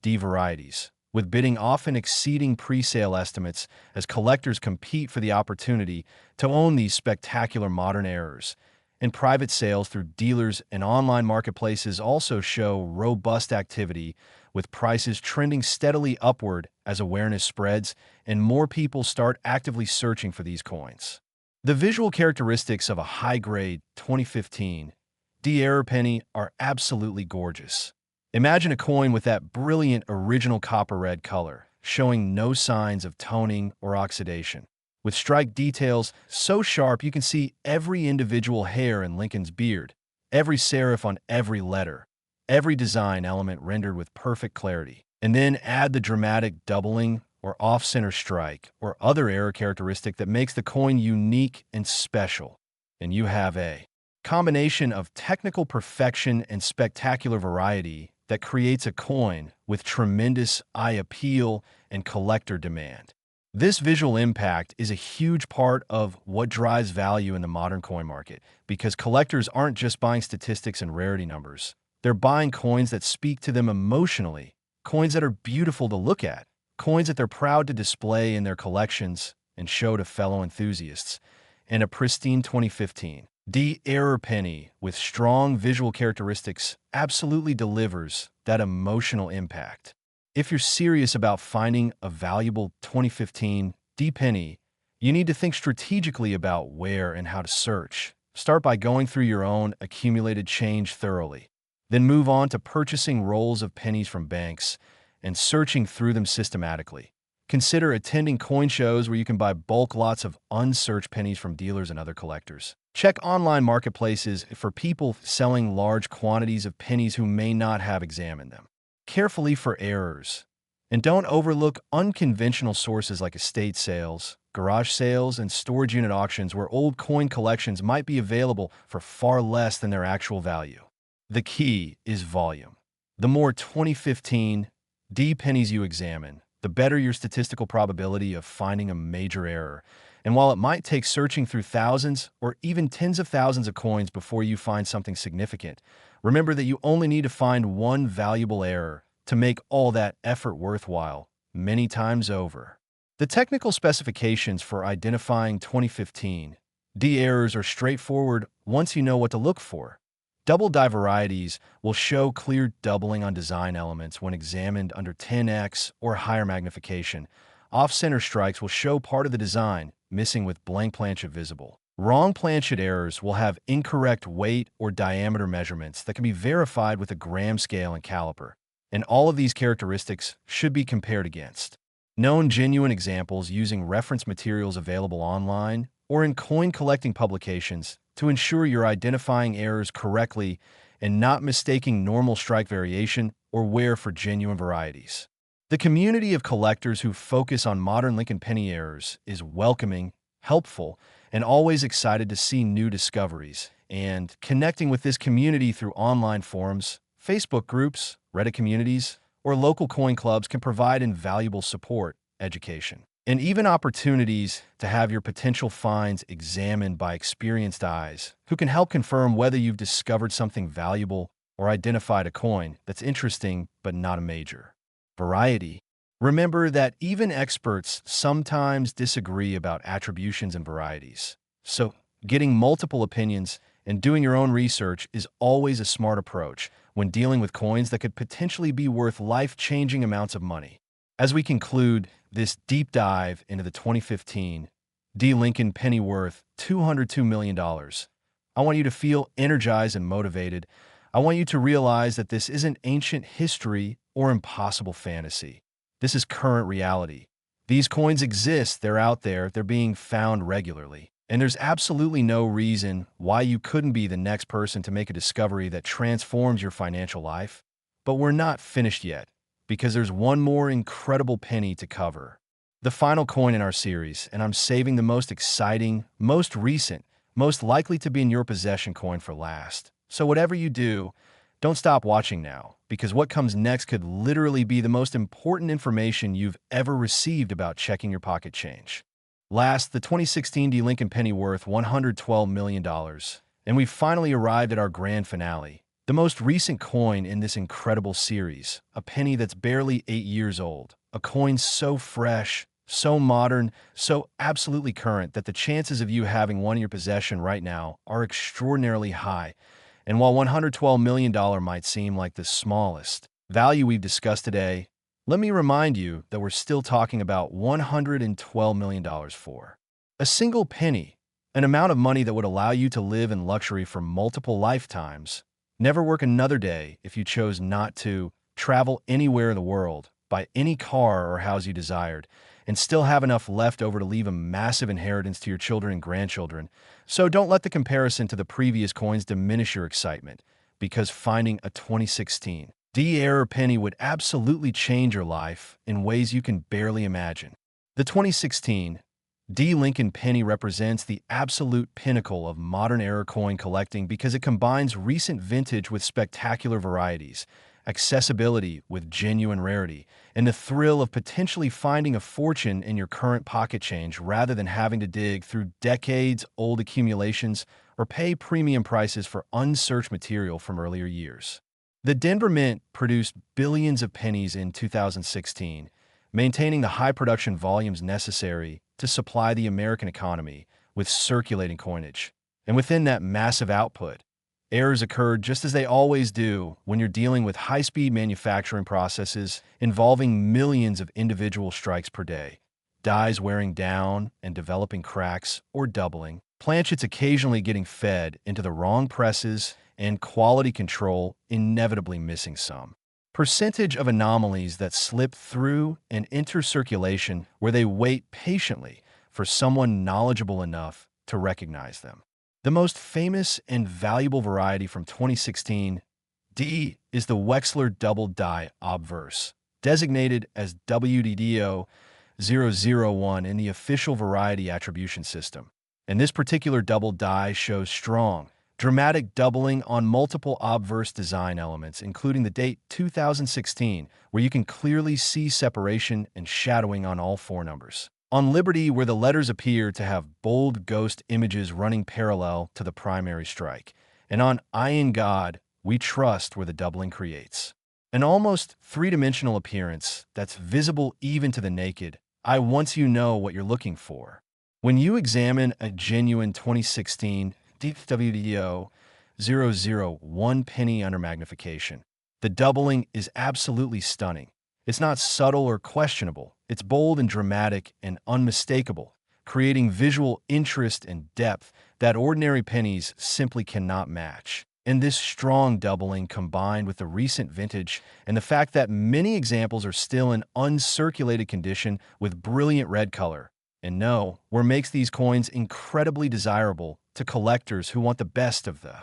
D varieties, with bidding often exceeding pre-sale estimates as collectors compete for the opportunity to own these spectacular modern errors. And private sales through dealers and online marketplaces also show robust activity, with prices trending steadily upward as awareness spreads and more people start actively searching for these coins. The visual characteristics of a high-grade 2015 D-error penny are absolutely gorgeous. Imagine a coin with that brilliant original copper red color, showing no signs of toning or oxidation, with strike details so sharp you can see every individual hair in Lincoln's beard, every serif on every letter, every design element rendered with perfect clarity. And then add the dramatic doubling or off-center strike or other error characteristic that makes the coin unique and special, and you have a combination of technical perfection and spectacular variety that creates a coin with tremendous eye appeal and collector demand. This visual impact is a huge part of what drives value in the modern coin market because collectors aren't just buying statistics and rarity numbers. They're buying coins that speak to them emotionally, coins that are beautiful to look at, coins that they're proud to display in their collections and show to fellow enthusiasts. And a pristine 2015 D-error penny with strong visual characteristics absolutely delivers that emotional impact. If you're serious about finding a valuable 2015 D penny, you need to think strategically about where and how to search. Start by going through your own accumulated change thoroughly. Then move on to purchasing rolls of pennies from banks and searching through them systematically. Consider attending coin shows where you can buy bulk lots of unsearched pennies from dealers and other collectors. Check online marketplaces for people selling large quantities of pennies who may not have examined them carefully for errors. And don't overlook unconventional sources like estate sales, garage sales, and storage unit auctions where old coin collections might be available for far less than their actual value. The key is volume. The more 2015 D pennies you examine, the better your statistical probability of finding a major error. And while it might take searching through thousands or even tens of thousands of coins before you find something significant, remember that you only need to find one valuable error to make all that effort worthwhile many times over. The technical specifications for identifying 2015 D errors are straightforward once you know what to look for. Double die varieties will show clear doubling on design elements when examined under 10x or higher magnification. Off-center strikes will show part of the design, missing with blank planchet visible. Wrong planchet errors will have incorrect weight or diameter measurements that can be verified with a gram scale and caliper, and all of these characteristics should be compared against known genuine examples using reference materials available online or in coin collecting publications to ensure you're identifying errors correctly and not mistaking normal strike variation or wear for genuine varieties. The community of collectors who focus on modern Lincoln penny errors is welcoming, helpful, and always excited to see new discoveries. And connecting with this community through online forums, Facebook groups, Reddit communities, or local coin clubs can provide invaluable support, education, and even opportunities to have your potential finds examined by experienced eyes who can help confirm whether you've discovered something valuable or identified a coin that's interesting but not a major. Variety. Remember that even experts sometimes disagree about attributions and varieties. So, getting multiple opinions and doing your own research is always a smart approach when dealing with coins that could potentially be worth life-changing amounts of money. As we conclude this deep dive into the 2015 D. Lincoln penny worth $202 million, I want you to feel energized and motivated. I want you to realize that this isn't ancient history or impossible fantasy. This is current reality. These coins exist, they're out there, they're being found regularly. And there's absolutely no reason why you couldn't be the next person to make a discovery that transforms your financial life. But we're not finished yet, because there's one more incredible penny to cover. The final coin in our series, and I'm saving the most exciting, most recent, most likely to be in your possession coin for last. So whatever you do, don't stop watching now, because what comes next could literally be the most important information you've ever received about checking your pocket change. Last, the 2016 D. Lincoln penny worth $112 million, and we've finally arrived at our grand finale, the most recent coin in this incredible series, a penny that's barely 8 years old, a coin so fresh, so modern, so absolutely current that the chances of you having one in your possession right now are extraordinarily high. And while $112 million might seem like the smallest value we've discussed today, let me remind you that we're still talking about $112 million for a single penny, an amount of money that would allow you to live in luxury for multiple lifetimes, never work another day if you chose not to, travel anywhere in the world, buy any car or house you desired, and still have enough left over to leave a massive inheritance to your children and grandchildren. So don't let the comparison to the previous coins diminish your excitement, because finding a 2016 D-era penny would absolutely change your life in ways you can barely imagine. The 2016 D. Lincoln penny represents the absolute pinnacle of modern-era coin collecting because it combines recent vintage with spectacular varieties, accessibility with genuine rarity, and the thrill of potentially finding a fortune in your current pocket change rather than having to dig through decades-old accumulations or pay premium prices for unsearched material from earlier years. The Denver Mint produced billions of pennies in 2016, maintaining the high production volumes necessary to supply the American economy with circulating coinage. And within that massive output, errors occurred just as they always do when you're dealing with high-speed manufacturing processes involving millions of individual strikes per day, dies wearing down and developing cracks or doubling, planchets occasionally getting fed into the wrong presses, and quality control inevitably missing some. Percentage of anomalies that slip through and enter circulation where they wait patiently for someone knowledgeable enough to recognize them. The most famous and valuable variety from 2016 D is the Wechsler Double Die Obverse, designated as WDDO-001 in the official variety attribution system. And this particular double die shows strong, dramatic doubling on multiple obverse design elements, including the date 2016, where you can clearly see separation and shadowing on all four numbers. On Liberty, where the letters appear to have bold ghost images running parallel to the primary strike. And on I in God, we trust, where the doubling creates an almost three-dimensional appearance that's visible even to the naked eye once you know what you're looking for. When you examine a genuine 2016 WDO-001 penny under magnification, the doubling is absolutely stunning. It's not subtle or questionable. It's bold and dramatic and unmistakable, creating visual interest and depth that ordinary pennies simply cannot match. And this strong doubling, combined with the recent vintage and the fact that many examples are still in uncirculated condition with brilliant red color, and know where makes these coins incredibly desirable to collectors who want the best of the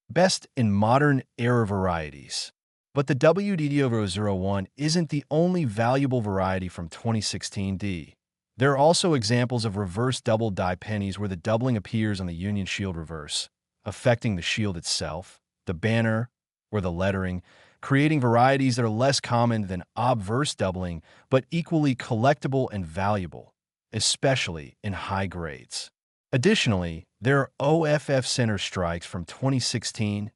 best in modern era varieties. But the WDDO-001 isn't the only valuable variety from 2016 D. There are also examples of reverse double die pennies where the doubling appears on the Union Shield reverse, affecting the shield itself, the banner, or the lettering, creating varieties that are less common than obverse doubling, but equally collectible and valuable, especially in high grades. Additionally, there are OFF center strikes from 2016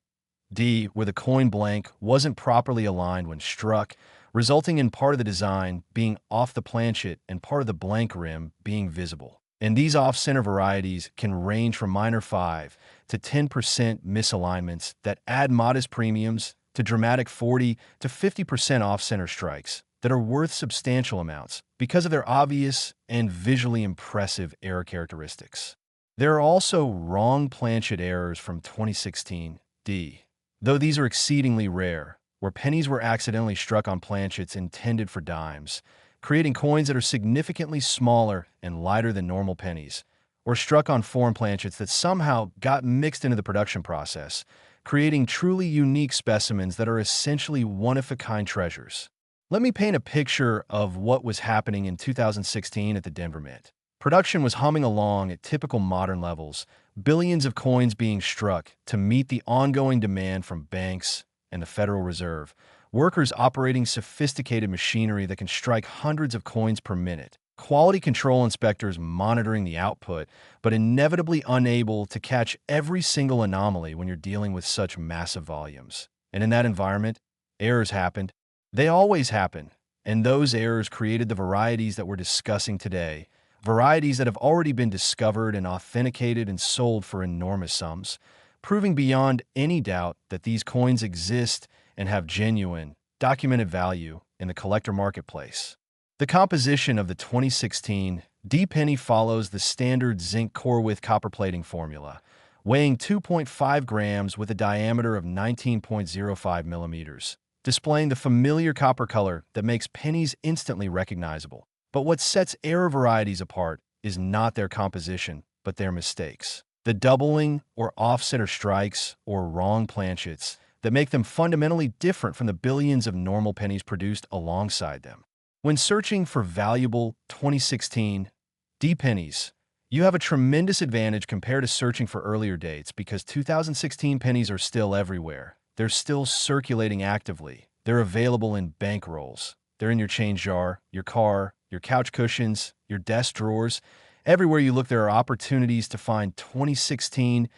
D, where the coin blank wasn't properly aligned when struck, resulting in part of the design being off the planchet and part of the blank rim being visible. And these off-center varieties can range from minor 5 to 10% misalignments that add modest premiums to dramatic 40 to 50% off-center strikes that are worth substantial amounts because of their obvious and visually impressive error characteristics. There are also wrong planchet errors from 2016 D, though these are exceedingly rare, where pennies were accidentally struck on planchets intended for dimes, creating coins that are significantly smaller and lighter than normal pennies, or struck on foreign planchets that somehow got mixed into the production process, creating truly unique specimens that are essentially one-of-a-kind treasures. Let me paint a picture of what was happening in 2016 at the Denver Mint. Production was humming along at typical modern levels, billions of coins being struck to meet the ongoing demand from banks and the Federal Reserve, workers operating sophisticated machinery that can strike hundreds of coins per minute, quality control inspectors monitoring the output, but inevitably unable to catch every single anomaly when you're dealing with such massive volumes. And in that environment, errors happened. They always happen, and those errors created the varieties that we're discussing today. Varieties that have already been discovered and authenticated and sold for enormous sums, proving beyond any doubt that these coins exist and have genuine, documented value in the collector marketplace. The composition of the 2016 D penny follows the standard zinc core with copper plating formula, weighing 2.5 grams with a diameter of 19.05 millimeters, displaying the familiar copper color that makes pennies instantly recognizable. But what sets error varieties apart is not their composition, but their mistakes. The doubling or off-center strikes or wrong planchets that make them fundamentally different from the billions of normal pennies produced alongside them. When searching for valuable 2016 D pennies, you have a tremendous advantage compared to searching for earlier dates because 2016 pennies are still everywhere. They're still circulating actively. They're available in bank rolls. They're in your change jar, your car, your couch cushions, your desk drawers. Everywhere you look, there are opportunities to find 2016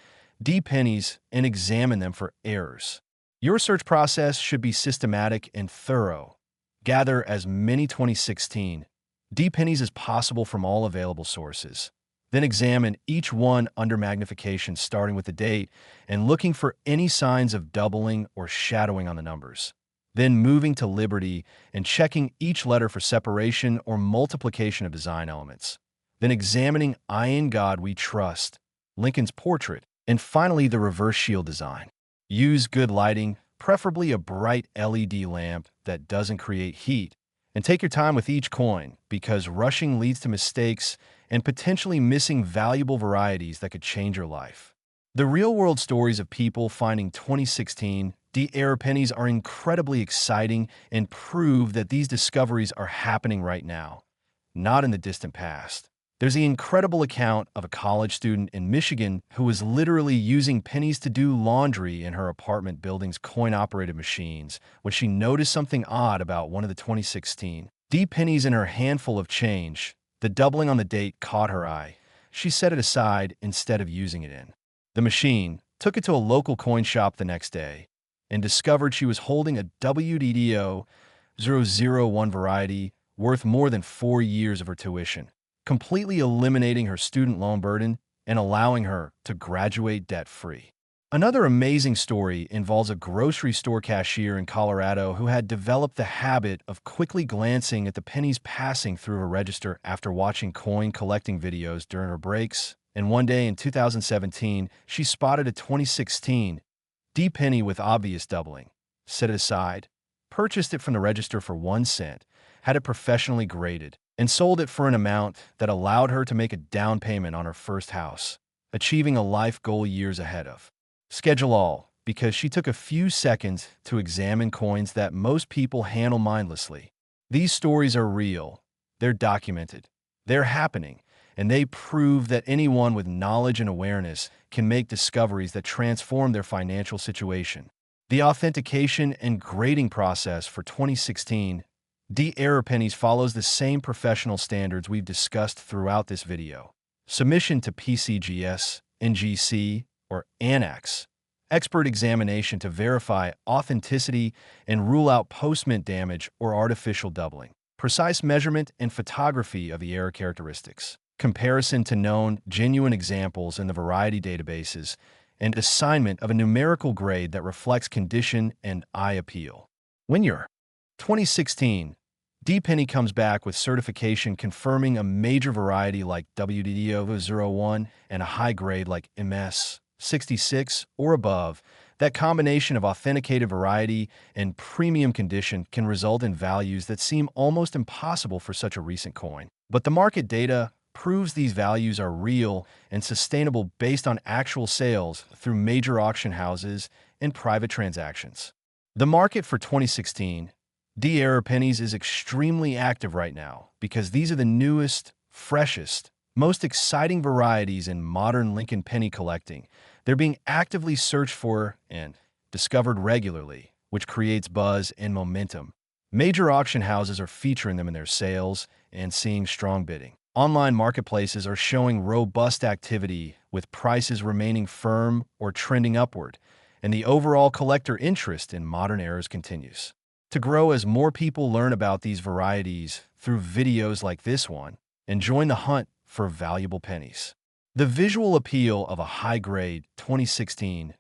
D pennies and examine them for errors. Your search process should be systematic and thorough. Gather as many 2016 D pennies as possible from all available sources. Then examine each one under magnification, starting with the date and looking for any signs of doubling or shadowing on the numbers. Then moving to Liberty and checking each letter for separation or multiplication of design elements. Then examining I in God We Trust, Lincoln's portrait, and finally the reverse shield design. Use good lighting, preferably a bright LED lamp that doesn't create heat, and take your time with each coin because rushing leads to mistakes and potentially missing valuable varieties that could change your life. The real-world stories of people finding 2016 D error pennies are incredibly exciting and prove that these discoveries are happening right now, not in the distant past. There's the incredible account of a college student in Michigan who was literally using pennies to do laundry in her apartment building's coin-operated machines when she noticed something odd about one of the 2016 D pennies in her handful of change. The doubling on the date caught her eye. She set it aside instead of using it in the machine, took it to a local coin shop the next day, and discovered she was holding a WDDO 001 variety worth more than 4 years of her tuition, completely eliminating her student loan burden and allowing her to graduate debt-free. Another amazing story involves a grocery store cashier in Colorado who had developed the habit of quickly glancing at the pennies passing through her register after watching coin collecting videos during her breaks. And one day in 2017, she spotted a 2016 D penny with obvious doubling, set it aside, purchased it from the register for 1 cent, had it professionally graded, and sold it for an amount that allowed her to make a down payment on her first house, achieving a life goal years ahead of schedule all, because she took a few seconds to examine coins that most people handle mindlessly. These stories are real, they're documented, they're happening, and they prove that anyone with knowledge and awareness can make discoveries that transform their financial situation. The authentication and grading process for 2016 D-Error pennies follows the same professional standards we've discussed throughout this video. Submission to PCGS, NGC, or ANAX. Expert examination to verify authenticity and rule out post-mint damage or artificial doubling. Precise measurement and photography of the error characteristics. Comparison to known, genuine examples in the variety databases, and assignment of a numerical grade that reflects condition and eye appeal. When your 2016 D-Penny comes back with certification confirming a major variety like WDD-01 and a high grade like MS-66 or above, that combination of authenticated variety and premium condition can result in values that seem almost impossible for such a recent coin. But the market data proves these values are real and sustainable based on actual sales through major auction houses and private transactions. The market for 2016 D-Error pennies is extremely active right now because these are the newest, freshest, most exciting varieties in modern Lincoln penny collecting. They're being actively searched for and discovered regularly, which creates buzz and momentum. Major auction houses are featuring them in their sales and seeing strong bidding. Online marketplaces are showing robust activity, with prices remaining firm or trending upward, and the overall collector interest in modern errors continues to grow as more people learn about these varieties through videos like this one and join the hunt for valuable pennies. The visual appeal of a high-grade 2016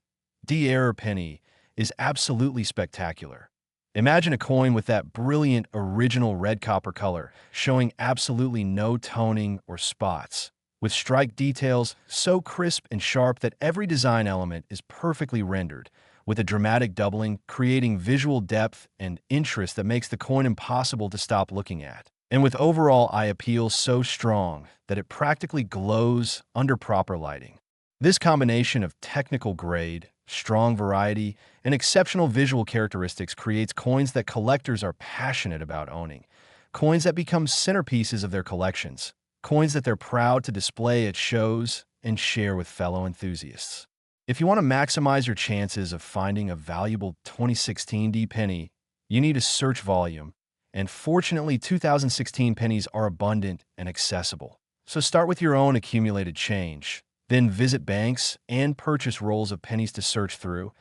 D-Error penny is absolutely spectacular. Imagine a coin with that brilliant original red copper color, showing absolutely no toning or spots, with strike details so crisp and sharp that every design element is perfectly rendered, with a dramatic doubling creating visual depth and interest that makes the coin impossible to stop looking at, and with overall eye appeal so strong that it practically glows under proper lighting. This combination of technical grade, strong variety, and exceptional visual characteristics creates coins that collectors are passionate about owning, coins that become centerpieces of their collections, coins that they're proud to display at shows and share with fellow enthusiasts. If you want to maximize your chances of finding a valuable 2016 D-Penny, you need a search volume, and fortunately 2016 pennies are abundant and accessible. So start with your own accumulated change. Then visit banks and purchase rolls of pennies to search through.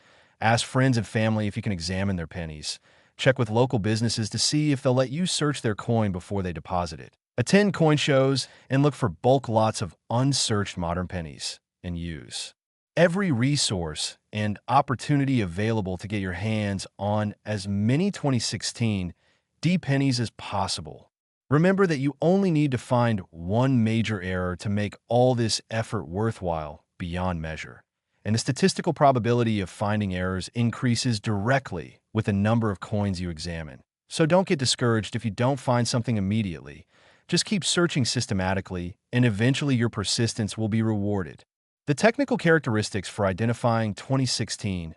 Ask friends and family if you can examine their pennies. Check with local businesses to see if they'll let you search their coin before they deposit it. Attend coin shows and look for bulk lots of unsearched modern pennies and use every resource and opportunity available to get your hands on as many 2016 D-Pennies as possible. Remember that you only need to find one major error to make all this effort worthwhile beyond measure. And the statistical probability of finding errors increases directly with the number of coins you examine. So don't get discouraged if you don't find something immediately. Just keep searching systematically, and eventually your persistence will be rewarded. The technical characteristics for identifying 2016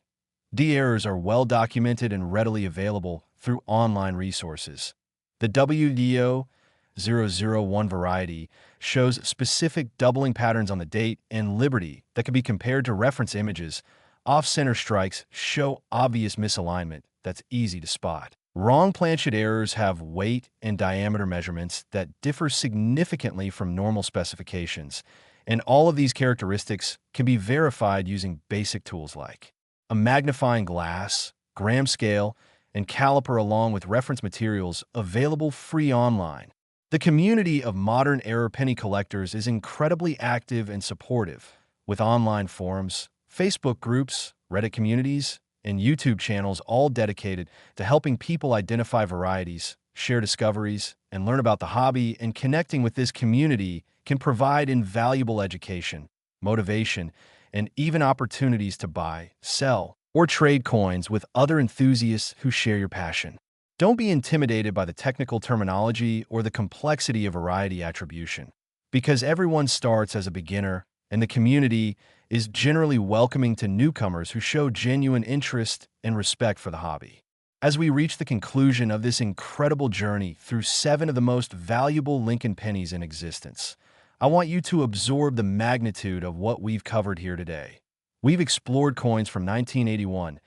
D-errors are well documented and readily available through online resources. The WDO-001 variety shows specific doubling patterns on the date and liberty that can be compared to reference images. Off-center strikes show obvious misalignment that's easy to spot. Wrong planchet errors have weight and diameter measurements that differ significantly from normal specifications, and all of these characteristics can be verified using basic tools like a magnifying glass, gram scale, and caliper along with reference materials available free online. The community of modern error penny collectors is incredibly active and supportive, with online forums, Facebook groups, Reddit communities, and YouTube channels all dedicated to helping people identify varieties, share discoveries, and learn about the hobby. And connecting with this community can provide invaluable education, motivation, and even opportunities to buy, sell, or trade coins with other enthusiasts who share your passion. Don't be intimidated by the technical terminology or the complexity of variety attribution, because everyone starts as a beginner, and the community is generally welcoming to newcomers who show genuine interest and respect for the hobby. As we reach the conclusion of this incredible journey through 7 of the most valuable Lincoln pennies in existence, I want you to absorb the magnitude of what we've covered here today. We've explored coins from 1981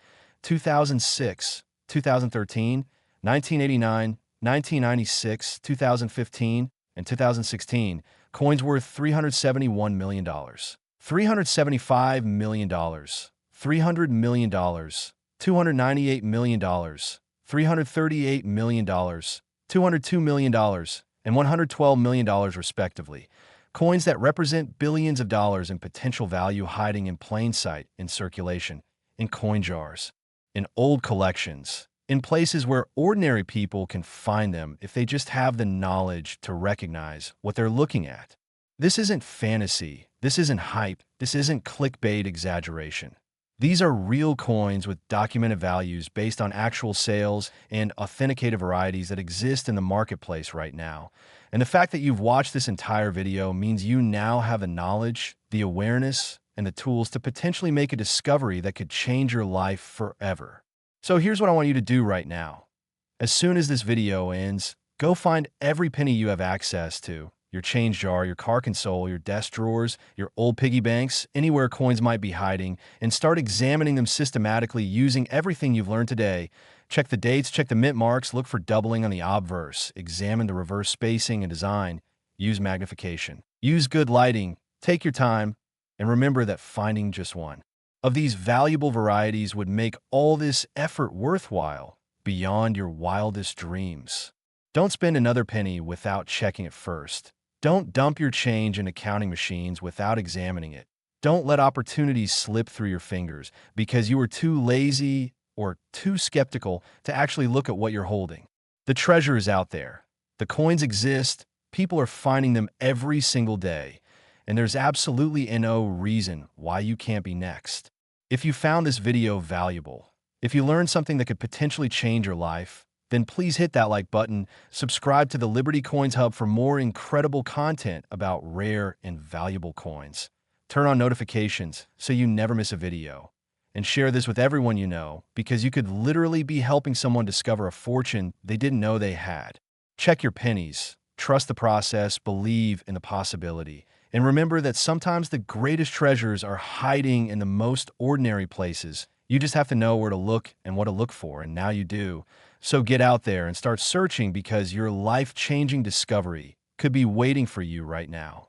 2006, 2013, 1989, 1996, 2015, and 2016, coins worth $371 million, $375 million, $300 million, $298 million, $338 million, $202 million, and $112 million respectively. Coins that represent billions of dollars in potential value hiding in plain sight in circulation, in coin jars, in old collections, in places where ordinary people can find them if they just have the knowledge to recognize what they're looking at. This isn't fantasy, this isn't hype, this isn't clickbait exaggeration. These are real coins with documented values based on actual sales and authenticated varieties that exist in the marketplace right now. And the fact that you've watched this entire video means you now have the knowledge, the awareness, and the tools to potentially make a discovery that could change your life forever. So here's what I want you to do right now. As soon as this video ends, go find every penny you have access to, your change jar, your car console, your desk drawers, your old piggy banks, anywhere coins might be hiding, and start examining them systematically using everything you've learned today. Check the dates, check the mint marks, look for doubling on the obverse, examine the reverse spacing and design, use magnification, use good lighting, take your time, and remember that finding just one of these valuable varieties would make all this effort worthwhile, beyond your wildest dreams. Don't spend another penny without checking it first. Don't dump your change in accounting machines without examining it. Don't let opportunities slip through your fingers because you were too lazy or too skeptical to actually look at what you're holding. The treasure is out there. The coins exist. People are finding them every single day. And there's absolutely no reason why you can't be next. If you found this video valuable, if you learned something that could potentially change your life, then please hit that like button, subscribe to the Liberty Coins Hub for more incredible content about rare and valuable coins. Turn on notifications so you never miss a video. And share this with everyone you know, because you could literally be helping someone discover a fortune they didn't know they had. Check your pennies, trust the process, believe in the possibility. And remember that sometimes the greatest treasures are hiding in the most ordinary places. You just have to know where to look and what to look for, and now you do. So get out there and start searching because your life-changing discovery could be waiting for you right now.